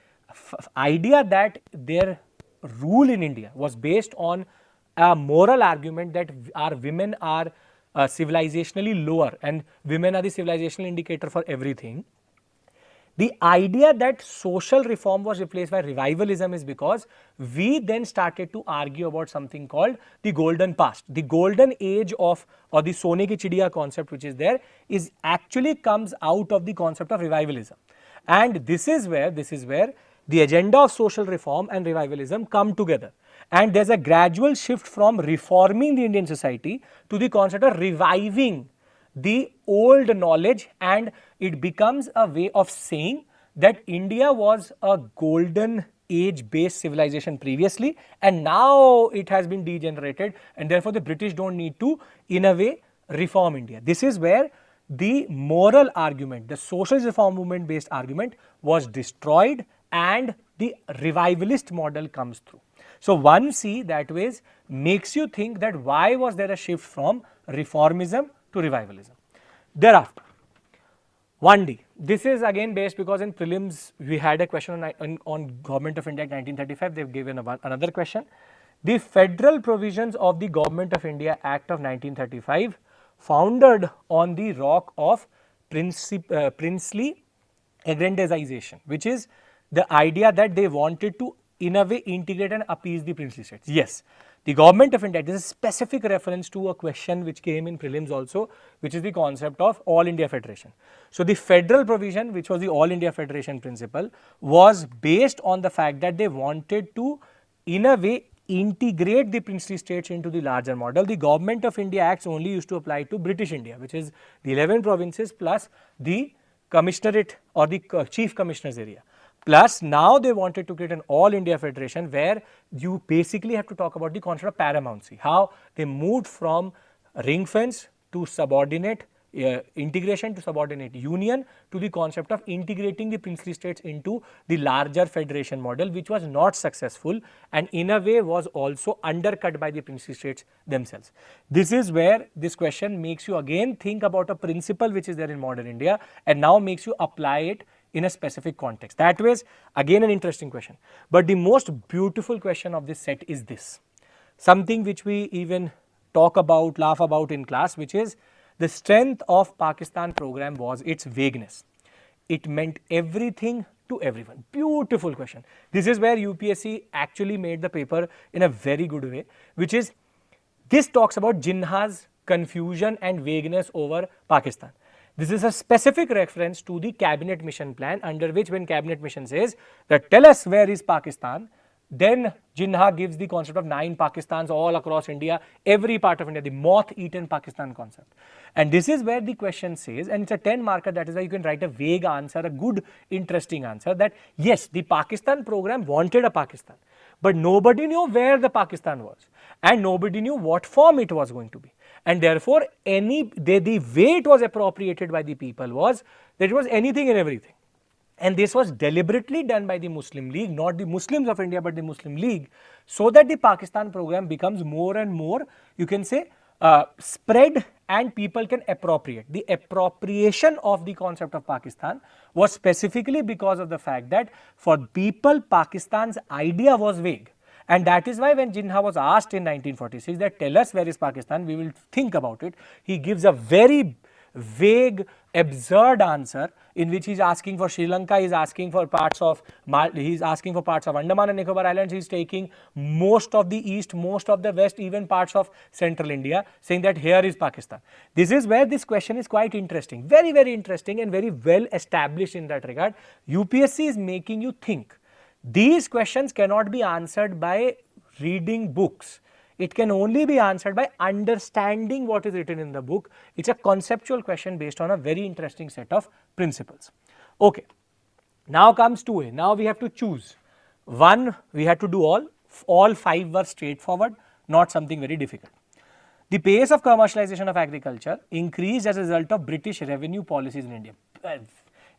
idea that their rule in India was based on a moral argument that our women are civilizationally lower and women are the civilizational indicator for everything. The idea that social reform was replaced by revivalism is because we then started to argue about something called the golden past. The golden age of, or the Sone ki Chidiya concept which is there, is actually comes out of the concept of revivalism. And this is where the agenda of social reform and revivalism come together. And there is a gradual shift from reforming the Indian society to the concept of reviving the old knowledge, and it becomes a way of saying that India was a golden age based civilization previously and now it has been degenerated and therefore the British don't need to in a way reform India. This is where the moral argument, the social reform movement based argument was destroyed and the revivalist model comes through. So 1C that ways makes you think that why was there a shift from reformism to revivalism. Thereafter, 1D. This is again based because in prelims we had a question on Government of India Act 1935. They have given another question. The federal provisions of the Government of India Act of 1935 founded on the rock of princely aggrandization, which is the idea that they wanted to in a way integrate and appease the princely states. Yes. The Government of India, this is a specific reference to a question which came in prelims also, which is the concept of All India Federation. So, the federal provision, which was the All India Federation principle, was based on the fact that they wanted to in a way integrate the princely states into the larger model. The Government of India Acts only used to apply to British India, which is the 11 provinces plus the commissionerate or the chief commissioner's area. Plus now they wanted to create an all India federation where you basically have to talk about the concept of paramountcy, how they moved from ring fence to subordinate integration to subordinate union to the concept of integrating the princely states into the larger federation model, which was not successful and in a way was also undercut by the princely states themselves. This is where this question makes you again think about a principle which is there in modern India and now makes you apply it in a specific context. That was again an interesting question. But the most beautiful question of this set is this, something which we even talk about, laugh about in class, which is the strength of Pakistan program was its vagueness. It meant everything to everyone. Beautiful question. This is where UPSC actually made the paper in a very good way, which is this talks about Jinnah's confusion and vagueness over Pakistan. This is a specific reference to the cabinet mission plan, under which when cabinet mission says that tell us where is Pakistan, Then Jinnah gives the concept of 9 Pakistans all across India, every part of India, the moth-eaten Pakistan concept. And this is where the question says, and it's a 10 marker, that is why you can write a vague answer, a good, interesting answer, that yes, the Pakistan program wanted a Pakistan, but nobody knew where the Pakistan was, and nobody knew what form it was going to be. And therefore, the way it was appropriated by the people was that it was anything and everything. And this was deliberately done by the Muslim League, not the Muslims of India, but the Muslim League, so that the Pakistan program becomes more and more, you can say, spread and people can appropriate. The appropriation of the concept of Pakistan was specifically because of the fact that for people, Pakistan's idea was vague. And that is why when Jinnah was asked in 1946 that tell us where is Pakistan, we will think about it, he gives a very vague, absurd answer in which he is asking for Sri Lanka, he is asking for parts of Andaman and Nicobar Islands, he is taking most of the east, most of the west, even parts of central India, saying that here is Pakistan. This is where this question is quite interesting, very, very interesting and very well established in that regard. UPSC is making you think. These questions cannot be answered by reading books. It can only be answered by understanding what is written in the book. It's a conceptual question based on a very interesting set of principles. Okay. Now comes 2A. Now we have to choose. One, we had to do all 5 were straightforward, not something very difficult. The pace of commercialization of agriculture increased as a result of British revenue policies in India.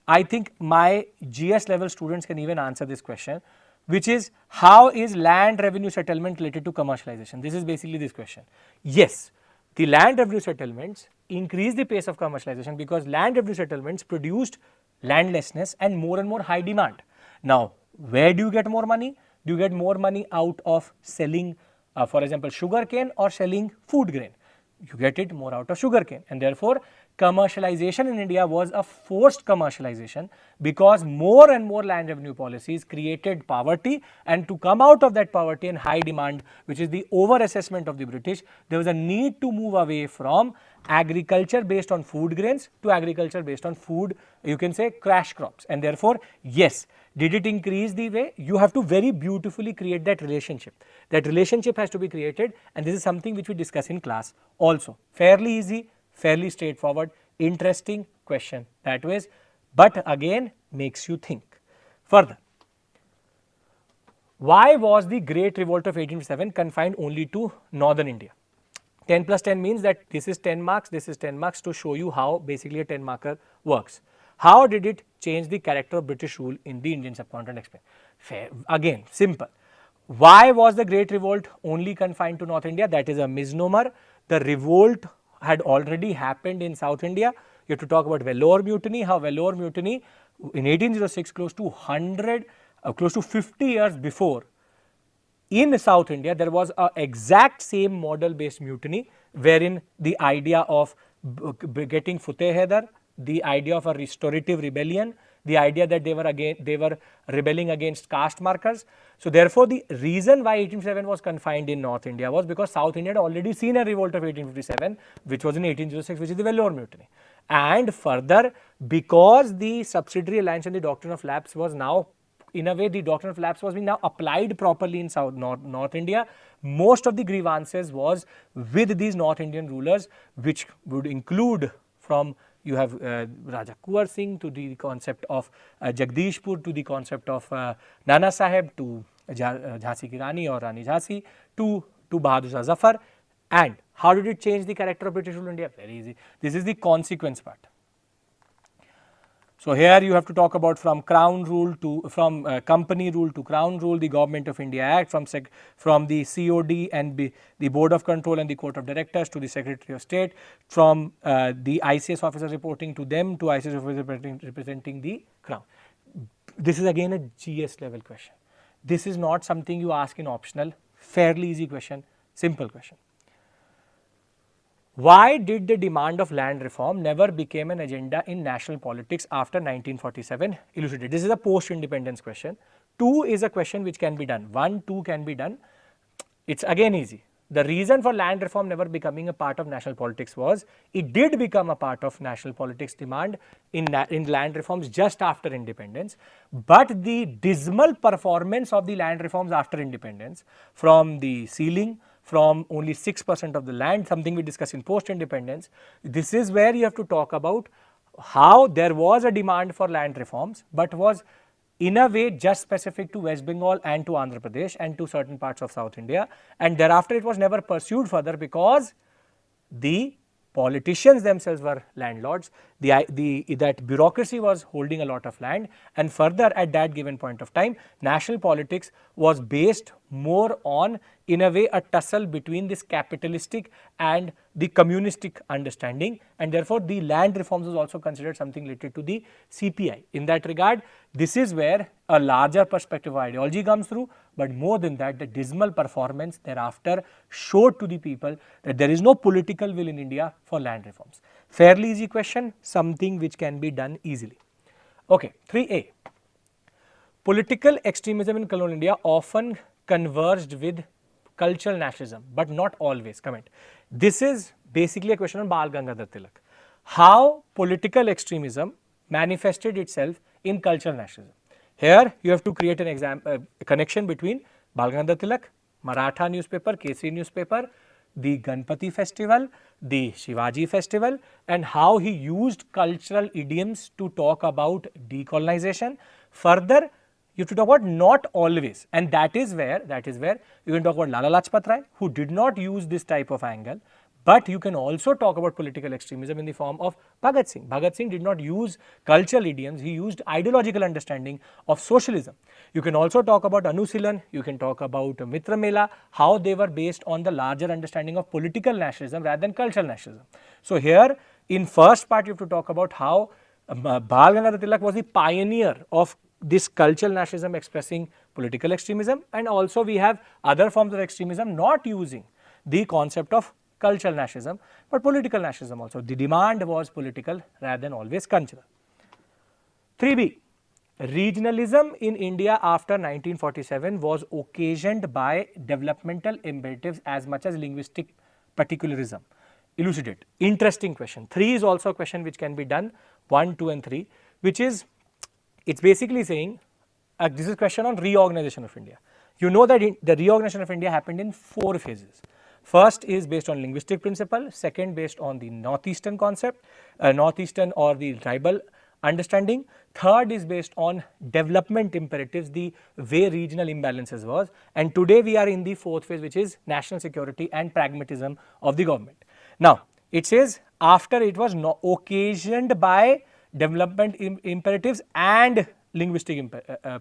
I think my GS level students can even answer this question, which is how is land revenue settlement related to commercialization? This is basically this question. Yes, the land revenue settlements increased the pace of commercialization because land revenue settlements produced landlessness and more high demand. Now, where do you get more money? Do you get more money out of selling, for example, sugarcane or selling food grain? You get it more out of sugarcane, and therefore commercialization in India was a forced commercialization because more and more land revenue policies created poverty, and to come out of that poverty and high demand, which is the over assessment of the British, there was a need to move away from agriculture based on food grains to agriculture based on food, you can say, crash crops. And therefore, yes, did it increase the way? You have to very beautifully create that relationship. That relationship has to be created, and this is something which we discuss in class also. Fairly easy, fairly straightforward, interesting question that ways, but again makes you think. Further, why was the Great Revolt of 1857 confined only to northern India? 10 plus 10 means that this is 10 marks, this is 10 marks to show you how basically a 10 marker works. How did it change the character of British rule in the Indian subcontinent? Explain. Fair. Again, simple. Why was the Great Revolt only confined to North India? That is a misnomer. The revolt had already happened in South India. You have to talk about Vellore Mutiny, how Vellore Mutiny in 1806, close to 50 years before, in South India, there was a exact same model based mutiny wherein the idea of getting Futeh Haidar, the idea of a restorative rebellion, the idea that they were rebelling against caste markers. So therefore, the reason why 1857 was confined in North India was because South India had already seen a revolt of 1857, which was in 1806, which is the Vellore Mutiny. And further, because the subsidiary alliance and the doctrine of lapse was now, in a way, the doctrine of lapse was being now applied properly in North India. Most of the grievances was with these North Indian rulers, which would include from you have Raja Kuwar Singh to the concept of Jagdishpur, to the concept of Nana Sahib, to Jhansi ki Rani or Rani Jhansi, to Bahadur Shah Zafar. And how did it change the character of British rule in India? Very easy. This is the consequence part. So here you have to talk about from crown rule to company rule to crown rule, the Government of India Act, from the COD and the Board of Control and the Court of Directors to the Secretary of State, from the ICS officers reporting to them to ICS officers representing the crown. This is again a GS level question. This is not something you ask in optional. Fairly easy question, simple question. Why did the demand of land reform never became an agenda in national politics after 1947? Elucidate. This is a post-independence question. 2 is a question which can be done. 1, 2 can be done. It's again easy. the reason for land reform never becoming a part of national politics was it did become a part of national politics demand in land reforms just after independence, but the dismal performance of the land reforms after independence, from the ceiling, from only 6% of the land, something we discussed in post-independence, this is where you have to talk about how there was a demand for land reforms, but was in a way just specific to West Bengal and to Andhra Pradesh and to certain parts of South India, and thereafter it was never pursued further because the politicians themselves were landlords, that bureaucracy was holding a lot of land, and further at that given point of time, national politics was based more on, in a way, a tussle between this capitalistic and the communistic understanding, and therefore the land reforms was also considered something related to the CPI. In that regard, this is where a larger perspective of ideology comes through, but more than that, the dismal performance thereafter showed to the people that there is no political will in India for land reforms. Fairly easy question, something which can be done easily. Okay, 3A. Political extremism in colonial India often converged with cultural nationalism, but not always. Comment. This is basically a question on Bal Gangadhar Tilak. How political extremism manifested itself in cultural nationalism. Here you have to create an connection between Bal Gangadhar Tilak, Maratha newspaper, Kesari newspaper, the Ganpati festival, the Shivaji festival, and how he used cultural idioms to talk about decolonization. Further, you have to talk about not always, and that is where you can talk about Lala Lajpat Rai, who did not use this type of angle, but you can also talk about political extremism in the form of Bhagat Singh. Bhagat Singh did not use cultural idioms, he used ideological understanding of socialism. You can also talk about Anusilan, you can talk about Mitra Mela, how they were based on the larger understanding of political nationalism rather than cultural nationalism. So here, in first part, you have to talk about how Bal Gangadhar Tilak was the pioneer of this cultural nationalism expressing political extremism, and also we have other forms of extremism not using the concept of cultural nationalism, but political nationalism also. The demand was political rather than always cultural. 3B. Regionalism in India after 1947 was occasioned by developmental imperatives as much as linguistic particularism. Elucidate. Interesting question. 3 is also a question which can be done, 1, 2 and 3, which is, it's basically saying, this is a question on reorganization of India. You know that the reorganization of India happened in 4 phases. First is based on linguistic principle, second based on the northeastern concept, northeastern or the tribal understanding, third is based on development imperatives, the way regional imbalances was, and today we are in the 4th phase, which is national security and pragmatism of the government. Now, it says after it was occasioned by development imperatives and linguistic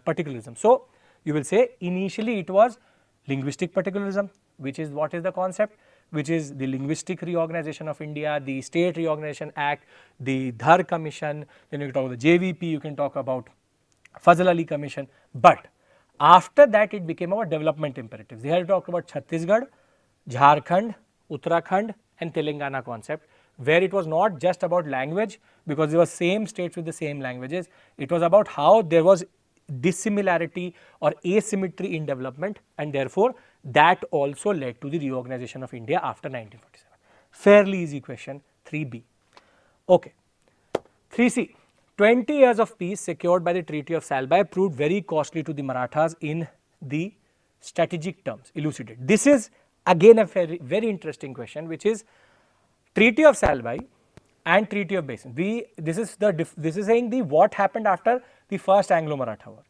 particularism. So, you will say initially it was linguistic particularism, which is what is the concept, which is the linguistic reorganization of India, the State Reorganization Act, the Dhar Commission, then you can talk about the JVP, you can talk about Fazal Ali Commission, but after that it became about development imperatives. They had talked about Chhattisgarh, Jharkhand, Uttarakhand and Telangana concept, where it was not just about language, because there were same states with the same languages, it was about how there was dissimilarity or asymmetry in development, and therefore that also led to the reorganization of India after 1947. Fairly easy question, 3B. Okay. 3C. 20 years of peace secured by the Treaty of Salbai proved very costly to the Marathas in the strategic terms. Elucidate. This is again a very interesting question, which is Treaty of Salbai and Treaty of Basin. This is saying the what happened after the first Anglo-Maratha War.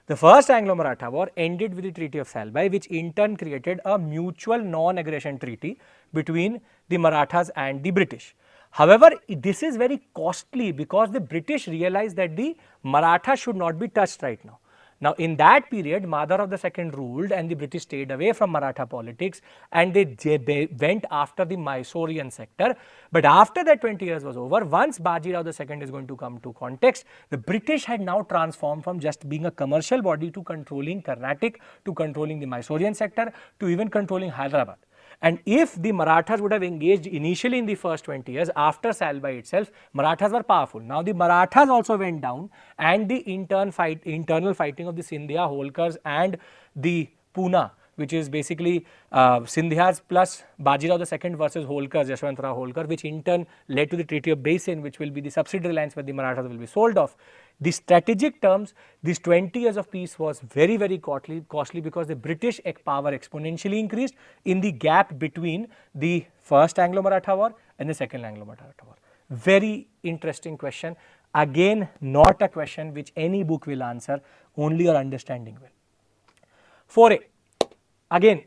The first Anglo-Maratha War ended with the Treaty of Salbai, which in turn created a mutual non-aggression treaty between the Marathas and the British. However, this is very costly because the British realized that the Marathas should not be touched right now. Now, in that period, Madhur of the Second ruled and the British stayed away from Maratha politics and they went after the Mysorean sector. But after that 20 years was over, once Bajirao II is going to come to context, the British had now transformed from just being a commercial body to controlling Carnatic, to controlling the Mysorean sector, to even controlling Hyderabad. And if the Marathas would have engaged initially in the first 20 years, after Salbai itself, Marathas were powerful. Now the Marathas also went down and the internal fighting of the Scindia, Holkars and the Poona which is basically Sindhyas plus Bajirao II versus Holkar, Yashwantrao Holkar, which in turn led to the Treaty of Basin, which will be the subsidiary lines where the Marathas will be sold off. The strategic terms, these 20 years of peace was very, very costly because the British power exponentially increased in the gap between the first Anglo-Maratha war and the second Anglo-Maratha war. Very interesting question. Again, not a question which any book will answer, only your understanding will. 4A. Again,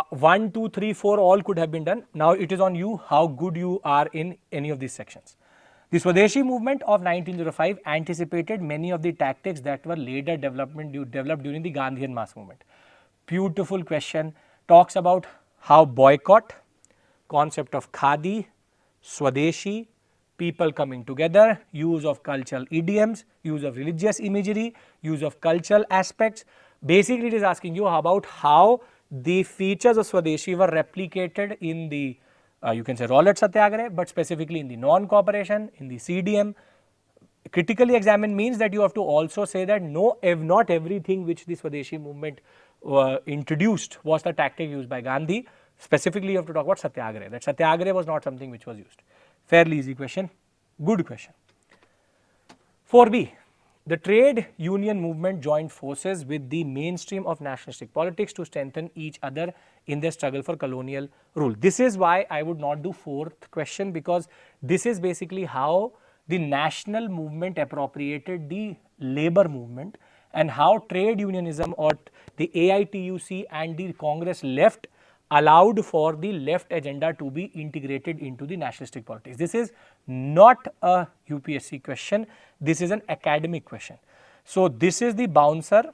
1, 2, 3, 4 all could have been done. Now it is on you how good you are in any of these sections. The Swadeshi movement of 1905 anticipated many of the tactics that were later developed during the Gandhian mass movement. Beautiful question. Talks about how boycott, concept of khadi, Swadeshi, people coming together, use of cultural idioms, use of religious imagery, use of cultural aspects. Basically, it is asking you about how the features of Swadeshi were replicated in the you can say Rowlatt Satyagraha, but specifically in the non-cooperation, in the CDM. Critically examined means that you have to also say that not everything which the Swadeshi movement introduced was the tactic used by Gandhi. Specifically, you have to talk about Satyagraha. That Satyagraha was not something which was used. Fairly easy question, good question. 4B. The trade union movement joined forces with the mainstream of nationalistic politics to strengthen each other in their struggle for colonial rule. This is why I would not do 4th question, because this is basically how the national movement appropriated the labor movement and how trade unionism or the AITUC and the Congress left allowed for the left agenda to be integrated into the nationalistic politics. This is not a UPSC question, this is an academic question. So, this is the bouncer.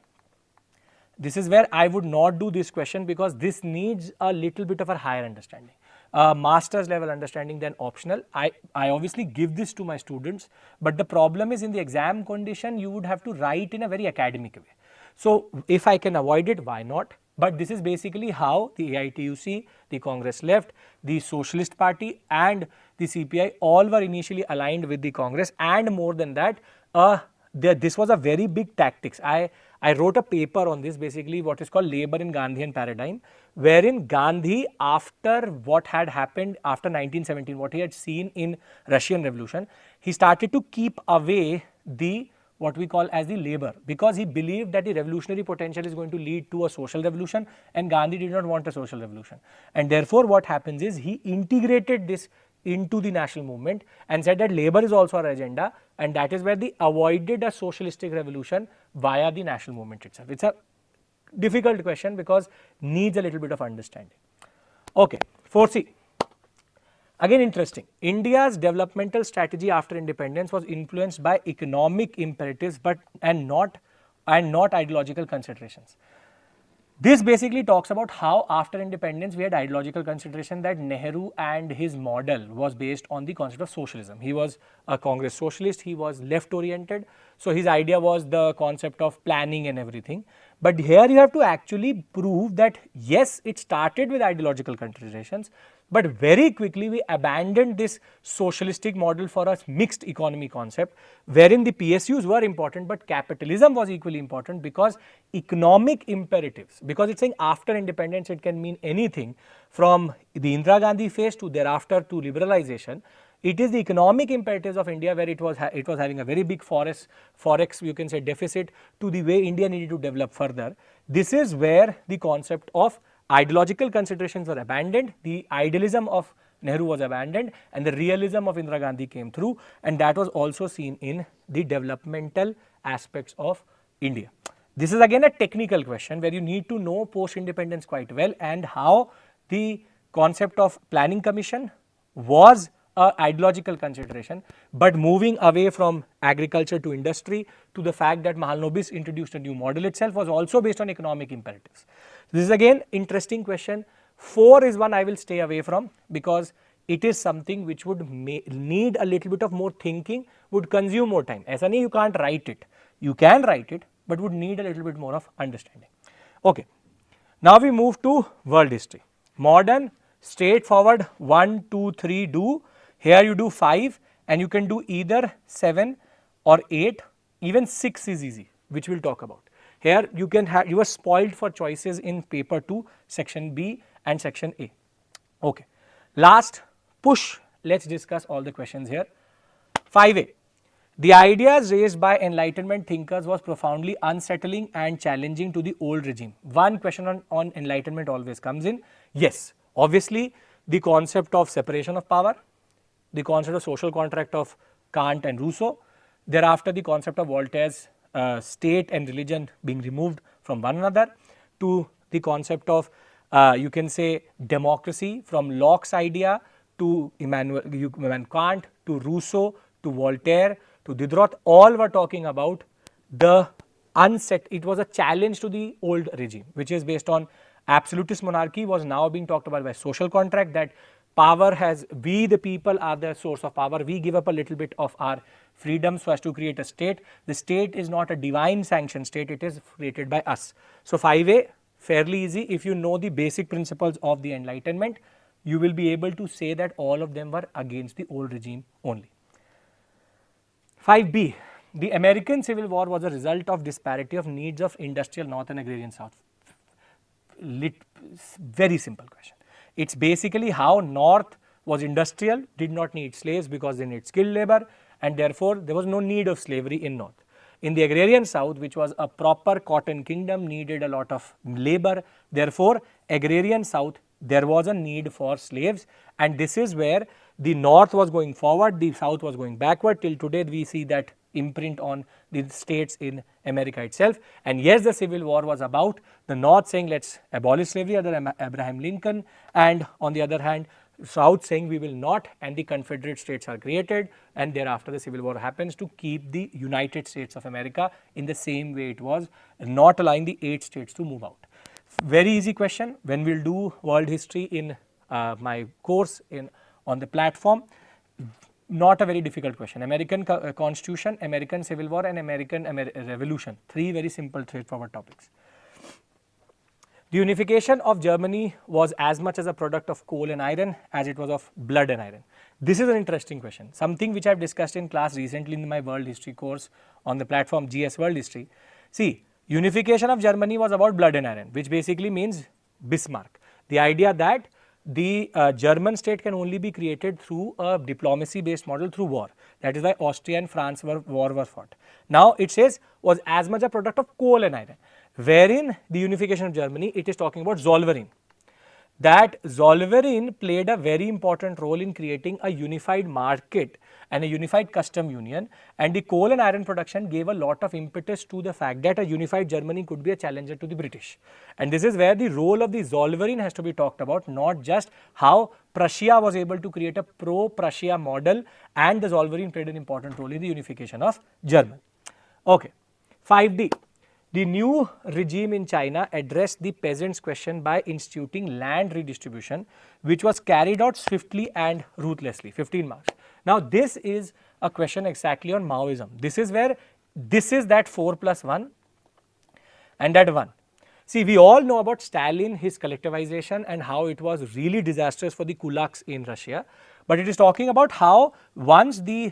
This is where I would not do this question because this needs a little bit of a higher understanding, master's level understanding than optional. I obviously give this to my students, but the problem is in the exam condition you would have to write in a very academic way. So, if I can avoid it, why not? But this is basically how the AITUC, the Congress left, the Socialist Party and the CPI all were initially aligned with the Congress, and more than that, this was a very big tactics. I wrote a paper on this, basically what is called labor in Gandhian paradigm, wherein Gandhi, after what had happened after 1917, what he had seen in Russian Revolution, he started to keep away the what we call as the labor, because he believed that the revolutionary potential is going to lead to a social revolution, and Gandhi did not want a social revolution. And therefore, what happens is he integrated this into the national movement and said that labor is also our agenda, and that is where they avoided a socialistic revolution via the national movement itself. It's a difficult question because needs a little bit of understanding. Okay, 4C. Again interesting, India's developmental strategy after independence was influenced by economic imperatives and not ideological considerations. This basically talks about how after independence we had ideological consideration that Nehru and his model was based on the concept of socialism. He was a Congress socialist, he was left oriented, so his idea was the concept of planning and everything. But here you have to actually prove that yes, it started with ideological considerations, but very quickly we abandoned this socialistic model for a mixed economy concept, wherein the PSUs were important, but capitalism was equally important because economic imperatives, because it's saying after independence it can mean anything from the Indira Gandhi phase to thereafter to liberalization. It is the economic imperatives of India where it was having a very big forex you can say deficit to the way India needed to develop further. This is where the concept of ideological considerations were abandoned, the idealism of Nehru was abandoned, and the realism of Indira Gandhi came through, and that was also seen in the developmental aspects of India. This is again a technical question where you need to know post-independence quite well and how the concept of planning commission was a ideological consideration, but moving away from agriculture to industry to the fact that Mahalanobis introduced a new model itself was also based on economic imperatives. This is again interesting question. 4 is one I will stay away from because it is something which would need a little bit of more thinking, would consume more time. Aisa nahi you can't write it. You can write it, but would need a little bit more of understanding. Okay. Now we move to world history. Modern, straightforward 1, 2, 3 do. Here you do 5 and you can do either 7 or 8, even 6 is easy, which we will talk about. Here you can have, you are spoiled for choices in paper 2, section B and section A. Okay. Last push, let's discuss all the questions here. 5A. The ideas raised by Enlightenment thinkers was profoundly unsettling and challenging to the old regime. One question on Enlightenment always comes in. Yes, obviously the concept of separation of power, the concept of social contract of Kant and Rousseau, thereafter the concept of Voltaire's state and religion being removed from one another, to the concept of you can say democracy, from Locke's idea to Immanuel Kant to Rousseau to Voltaire to Diderot. All were talking about the it was a challenge to the old regime, which is based on absolutist monarchy, was now being talked about by social contract, that power has, we the people are the source of power, we give up a little bit of our freedom so as to create a state. The state is not a divine sanctioned state, it is created by us. So 5A, fairly easy. If you know the basic principles of the Enlightenment, you will be able to say that all of them were against the old regime only. 5B, the American Civil War was a result of disparity of needs of industrial North and agrarian South. Very simple question. It's basically how North was industrial, did not need slaves because they need skilled labor, and therefore there was no need of slavery in North. In the agrarian South, which was a proper cotton kingdom, needed a lot of labor, therefore agrarian South, there was a need for slaves, and this is where the North was going forward, the South was going backward. Till today we see that imprint on the states in America itself. And yes, the Civil War was about the North saying let's abolish slavery under Abraham Lincoln, and on the other hand South saying we will not, and the Confederate States are created, and thereafter the Civil War happens to keep the United States of America in the same way it was, not allowing the 8 states to move out. Very easy question. When we will do world history in my course on the platform, not a very difficult question. American Constitution, American Civil War and American Revolution, 3 very simple straightforward topics. The unification of Germany was as much as a product of coal and iron as it was of blood and iron. This is an interesting question, something which I have discussed in class recently in my world history course on the platform GS World History. See, unification of Germany was about blood and iron, which basically means Bismarck. The idea that the German state can only be created through a diplomacy based model, through war. That is why Austria and France were fought. Now it says was as much a product of coal and iron, wherein the unification of Germany, it is talking about Zollverein. That Zollverein played a very important role in creating a unified market and a unified custom union, and the coal and iron production gave a lot of impetus to the fact that a unified Germany could be a challenger to the British. And this is where the role of the Zollverein has to be talked about, not just how Prussia was able to create a pro-Prussia model, and the Zollverein played an important role in the unification of Germany. Okay. 5D. The new regime in China addressed the peasants' question by instituting land redistribution, which was carried out swiftly and ruthlessly. 15 marks. Now, this is a question exactly on Maoism. This is where, this is that 4 plus 1 and that 1. See, we all know about Stalin, his collectivization, and how it was really disastrous for the kulaks in Russia. But it is talking about how once the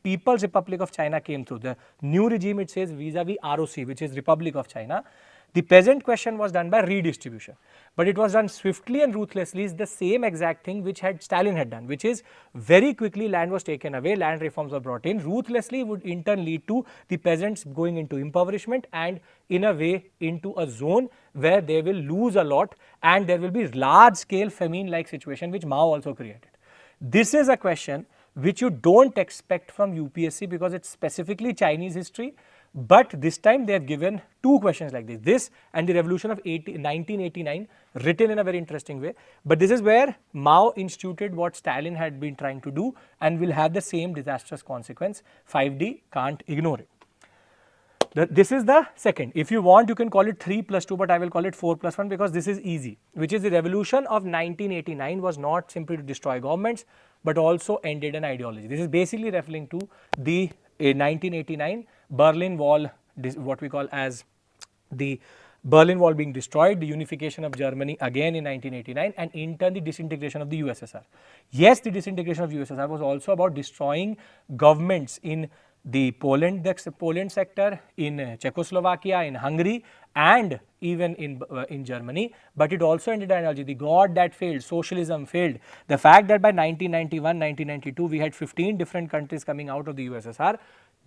People's Republic of China came through, the new regime, it says vis-a-vis ROC, which is Republic of China, the peasant question was done by redistribution. But it was done swiftly and ruthlessly, is the same exact thing which Stalin had done, which is very quickly land was taken away, land reforms were brought in, ruthlessly would in turn lead to the peasants going into impoverishment and in a way into a zone where they will lose a lot, and there will be large scale famine like situation which Mao also created. This is a question which you don't expect from UPSC because it's specifically Chinese history, but this time they have given 2 questions like this. This and the revolution of 1989 written in a very interesting way, but this is where Mao instituted what Stalin had been trying to do and will have the same disastrous consequence. 5D, can't ignore it. This is the second. If you want, you can call it 3 plus 2, but I will call it 4 plus 1 because this is easy, which is the revolution of 1989 was not simply to destroy governments, but also ended an ideology. This is basically referring to the 1989 Berlin Wall, what we call as the Berlin Wall being destroyed, the unification of Germany again in 1989, and in turn the disintegration of the USSR. Yes, the disintegration of USSR was also about destroying governments in the Poland sector, in Czechoslovakia, in Hungary, and even in Germany. But it also ended ideology. The God that failed, socialism failed. The fact that by 1991, 1992, we had 15 different countries coming out of the USSR,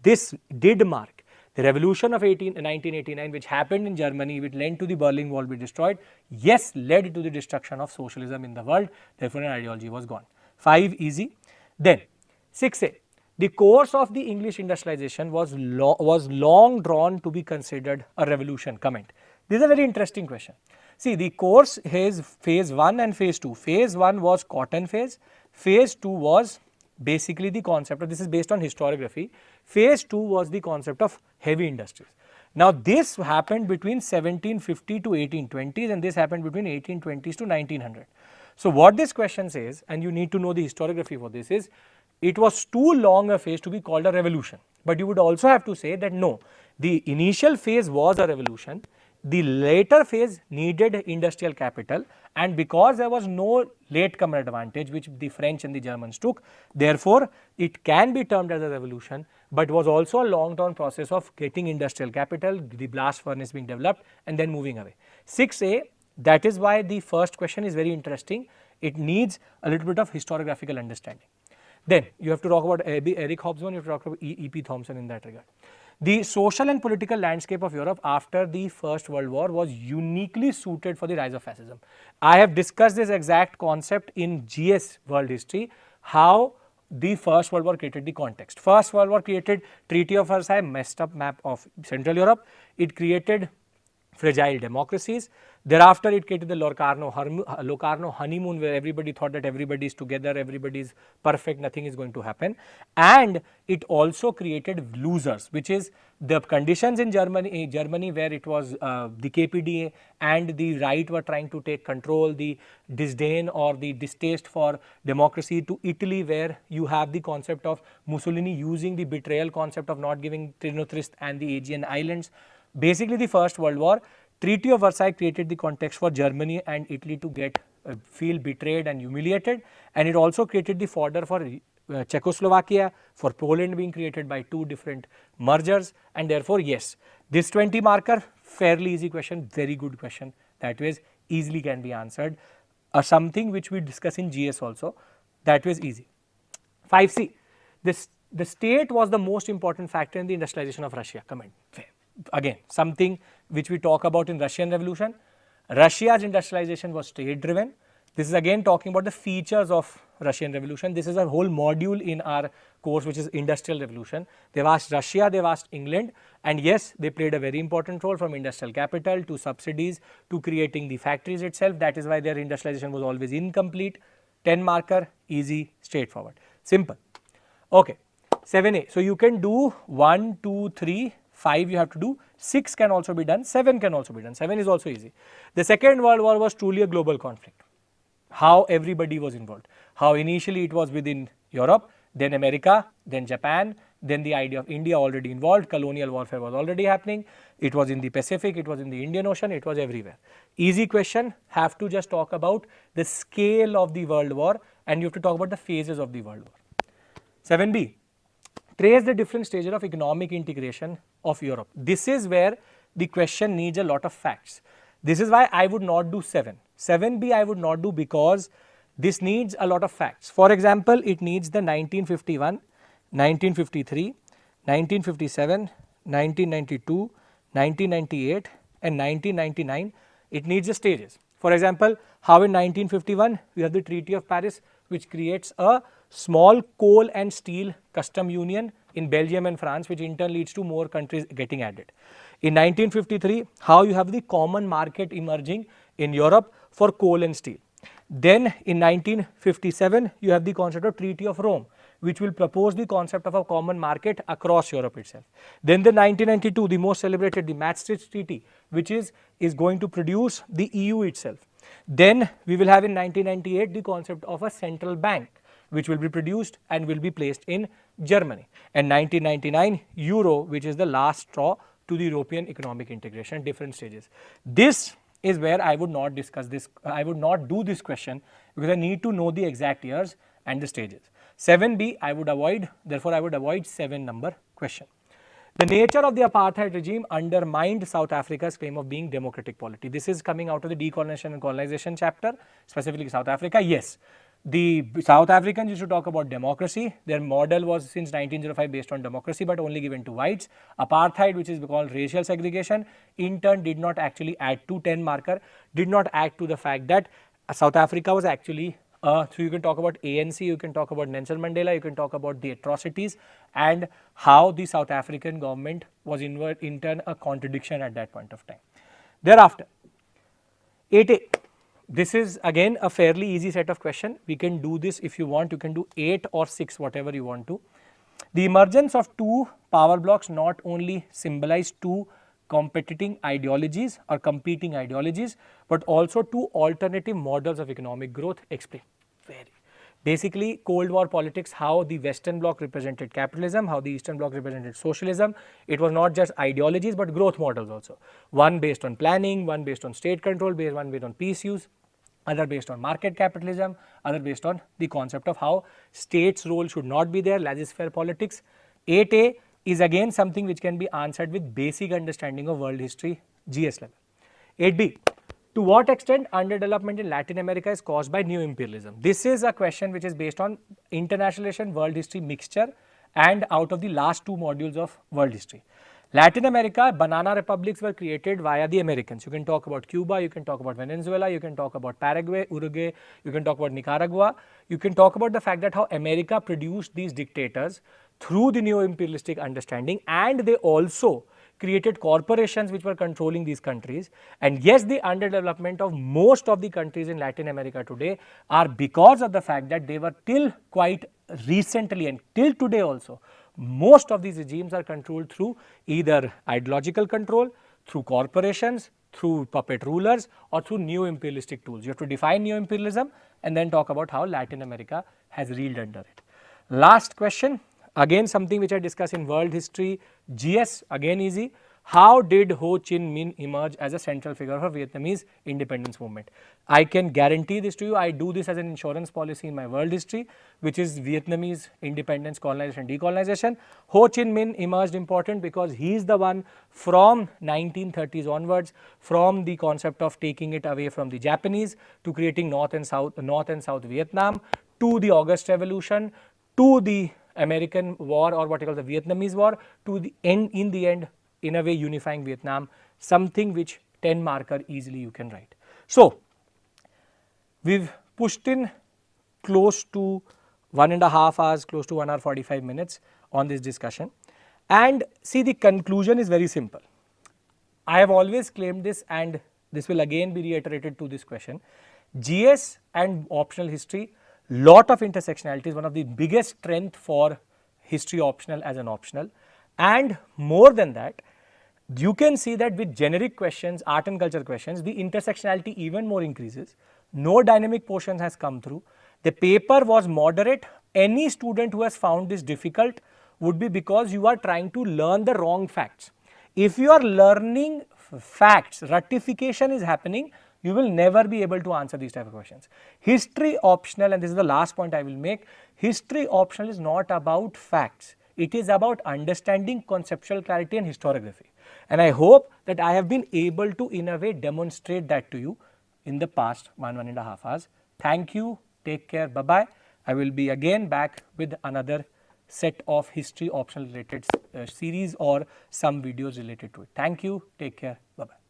this did mark the revolution of 1989, which happened in Germany, which led to the Berlin Wall being destroyed, yes, led to the destruction of socialism in the world. Therefore, an ideology was gone. 5 easy. Then 6a, the course of the English industrialization was long drawn to be considered a revolution. Comment. This is a very interesting question. See, the course has phase 1 and phase 2. Phase 1 was cotton phase. Phase 2 was basically the concept of, this is based on historiography. Phase 2 was the concept of heavy industries. Now, this happened between 1750 to 1820s, and this happened between 1820s to 1900. So, what this question says, and you need to know the historiography for this, is it was too long a phase to be called a revolution. But you would also have to say that no, the initial phase was a revolution, the later phase needed industrial capital, and because there was no latecomer advantage which the French and the Germans took, therefore, it can be termed as a revolution, but was also a long term process of getting industrial capital, the blast furnace being developed, and then moving away. 6a, that is why the first question is very interesting. It needs a little bit of historiographical understanding. Then you have to talk about Eric Hobsbawm, you have to talk about E.P. Thompson in that regard. The social and political landscape of Europe after the First World War was uniquely suited for the rise of fascism. I have discussed this exact concept in GS World History, how the First World War created the context. First World War created Treaty of Versailles, messed up map of Central Europe. It created fragile democracies. Thereafter, it created the Locarno honeymoon, where everybody thought that everybody is together, everybody is perfect, nothing is going to happen. And it also created losers, which is the conditions in Germany where it was the KPDA and the right were trying to take control, the disdain or the distaste for democracy, to Italy, where you have the concept of Mussolini using the betrayal concept of not giving Trinothrist and the Aegean Islands. Basically, the First World War, Treaty of Versailles created the context for Germany and Italy to feel betrayed and humiliated, and it also created the fodder for Czechoslovakia, for Poland being created by two different mergers, and therefore, yes, this 20 marker, fairly easy question, very good question, that was easily can be answered. Something which we discuss in GS also, that was easy. 5c, the state was the most important factor in the industrialization of Russia. Comment. Again, something which we talk about in Russian Revolution. Russia's industrialization was state driven. This is again talking about the features of Russian Revolution. This is a whole module in our course which is Industrial Revolution. They've asked Russia, they've asked England, and yes, they played a very important role, from industrial capital to subsidies to creating the factories itself. That is why their industrialization was always incomplete. 10 marker, easy, straightforward, simple. Okay, 7a. So, you can do 1, 2, 3, 5 you have to do, 6 can also be done, 7 can also be done, 7 is also easy. The Second World War was truly a global conflict. How everybody was involved, how initially it was within Europe, then America, then Japan, then the idea of India already involved, colonial warfare was already happening, it was in the Pacific, it was in the Indian Ocean, it was everywhere. Easy question, have to just talk about the scale of the World War, and you have to talk about the phases of the World War. 7b, trace the different stages of economic integration of Europe. This is where the question needs a lot of facts. This is why I would not do 7. 7b I would not do, because this needs a lot of facts. For example, it needs the 1951, 1953, 1957, 1992, 1998 and 1999. It needs the stages. For example, how in 1951 we have the Treaty of Paris, which creates a small coal and steel custom union in Belgium and France, which in turn leads to more countries getting added. In 1953, how you have the common market emerging in Europe for coal and steel. Then in 1957, you have the concept of Treaty of Rome, which will propose the concept of a common market across Europe itself. Then the 1992, the most celebrated, the Maastricht Treaty, which is going to produce the EU itself. Then we will have in 1998 the concept of a central bank, which will be produced and will be placed in Germany, and 1999 Euro, which is the last straw to the European economic integration, different stages. This is where I would not discuss this, I would not do this question, because I need to know the exact years and the stages. 7B I would avoid, therefore I would avoid 7 number question. The nature of the apartheid regime undermined South Africa's claim of being democratic polity. This is coming out of the decolonization and colonization chapter, specifically South Africa. Yes, the South Africans used to talk about democracy. Their model was since 1905 based on democracy, but only given to whites. Apartheid, which is called racial segregation, in turn did not actually add to 10 marker, did not add to the fact that South Africa was actually so you can talk about ANC, you can talk about Nelson Mandela, you can talk about the atrocities and how the South African government was in turn a contradiction at that point of time. Thereafter, 8A. This is again a fairly easy set of questions. We can do this if you want, you can do 8 or 6, whatever you want to. The emergence of two power blocks not only symbolize two competing ideologies or competing ideologies, but also two alternative models of economic growth explain. Basically, Cold War politics, how the Western bloc represented capitalism, how the Eastern bloc represented socialism. It was not just ideologies, but growth models also. One based on planning, one based on state control, one based on peace use, other based on market capitalism, other based on the concept of how state's role should not be there, laissez-faire politics. 8A is again something which can be answered with basic understanding of world history, GS level. 8B. To what extent underdevelopment in Latin America is caused by new imperialism? This is a question which is based on international relation, world history mixture and out of the last 2 modules of world history. Latin America, banana republics were created via the Americans. You can talk about Cuba, you can talk about Venezuela, you can talk about Paraguay, Uruguay, you can talk about Nicaragua. You can talk about the fact that how America produced these dictators through the neo-imperialistic understanding, and they also created corporations which were controlling these countries. And yes, the underdevelopment of most of the countries in Latin America today are because of the fact that they were till quite recently and till today also, most of these regimes are controlled through either ideological control, through corporations, through puppet rulers or through neo-imperialistic tools. You have to define neo-imperialism and then talk about how Latin America has reeled under it. Last question, again something which I discuss in world history, GS, again easy. How did Ho Chi Minh emerge as a central figure for Vietnamese independence movement? I can guarantee this to you. I do this as an insurance policy in my world history, which is Vietnamese independence, colonization, decolonization. Ho Chi Minh emerged important because he is the one from 1930s onwards, from the concept of taking it away from the Japanese to creating North and South Vietnam, to the August Revolution, to the American War or what you call the Vietnamese War, to the end, in the end, in a way unifying Vietnam, something which 10 marker easily you can write. So, we've pushed in close to 1.5 hours, close to 1 hour 45 minutes on this discussion. And see, the conclusion is very simple. I have always claimed this and this will again be reiterated to this question. GS and optional history, lot of intersectionality is one of the biggest strength for history optional as an optional. And more than that, you can see that with generic questions, art and culture questions, the intersectionality even more increases. No dynamic portion has come through. The paper was moderate. Any student who has found this difficult would be because you are trying to learn the wrong facts. If you are learning facts, ratification is happening, you will never be able to answer these type of questions. History optional, and this is the last point I will make, history optional is not about facts. It is about understanding conceptual clarity and historiography. And I hope that I have been able to in a way demonstrate that to you in the past 1.5 hours. Thank you. Take care. Bye-bye. I will be again back with another set of history optional related series or some videos related to it. Thank you. Take care. Bye-bye.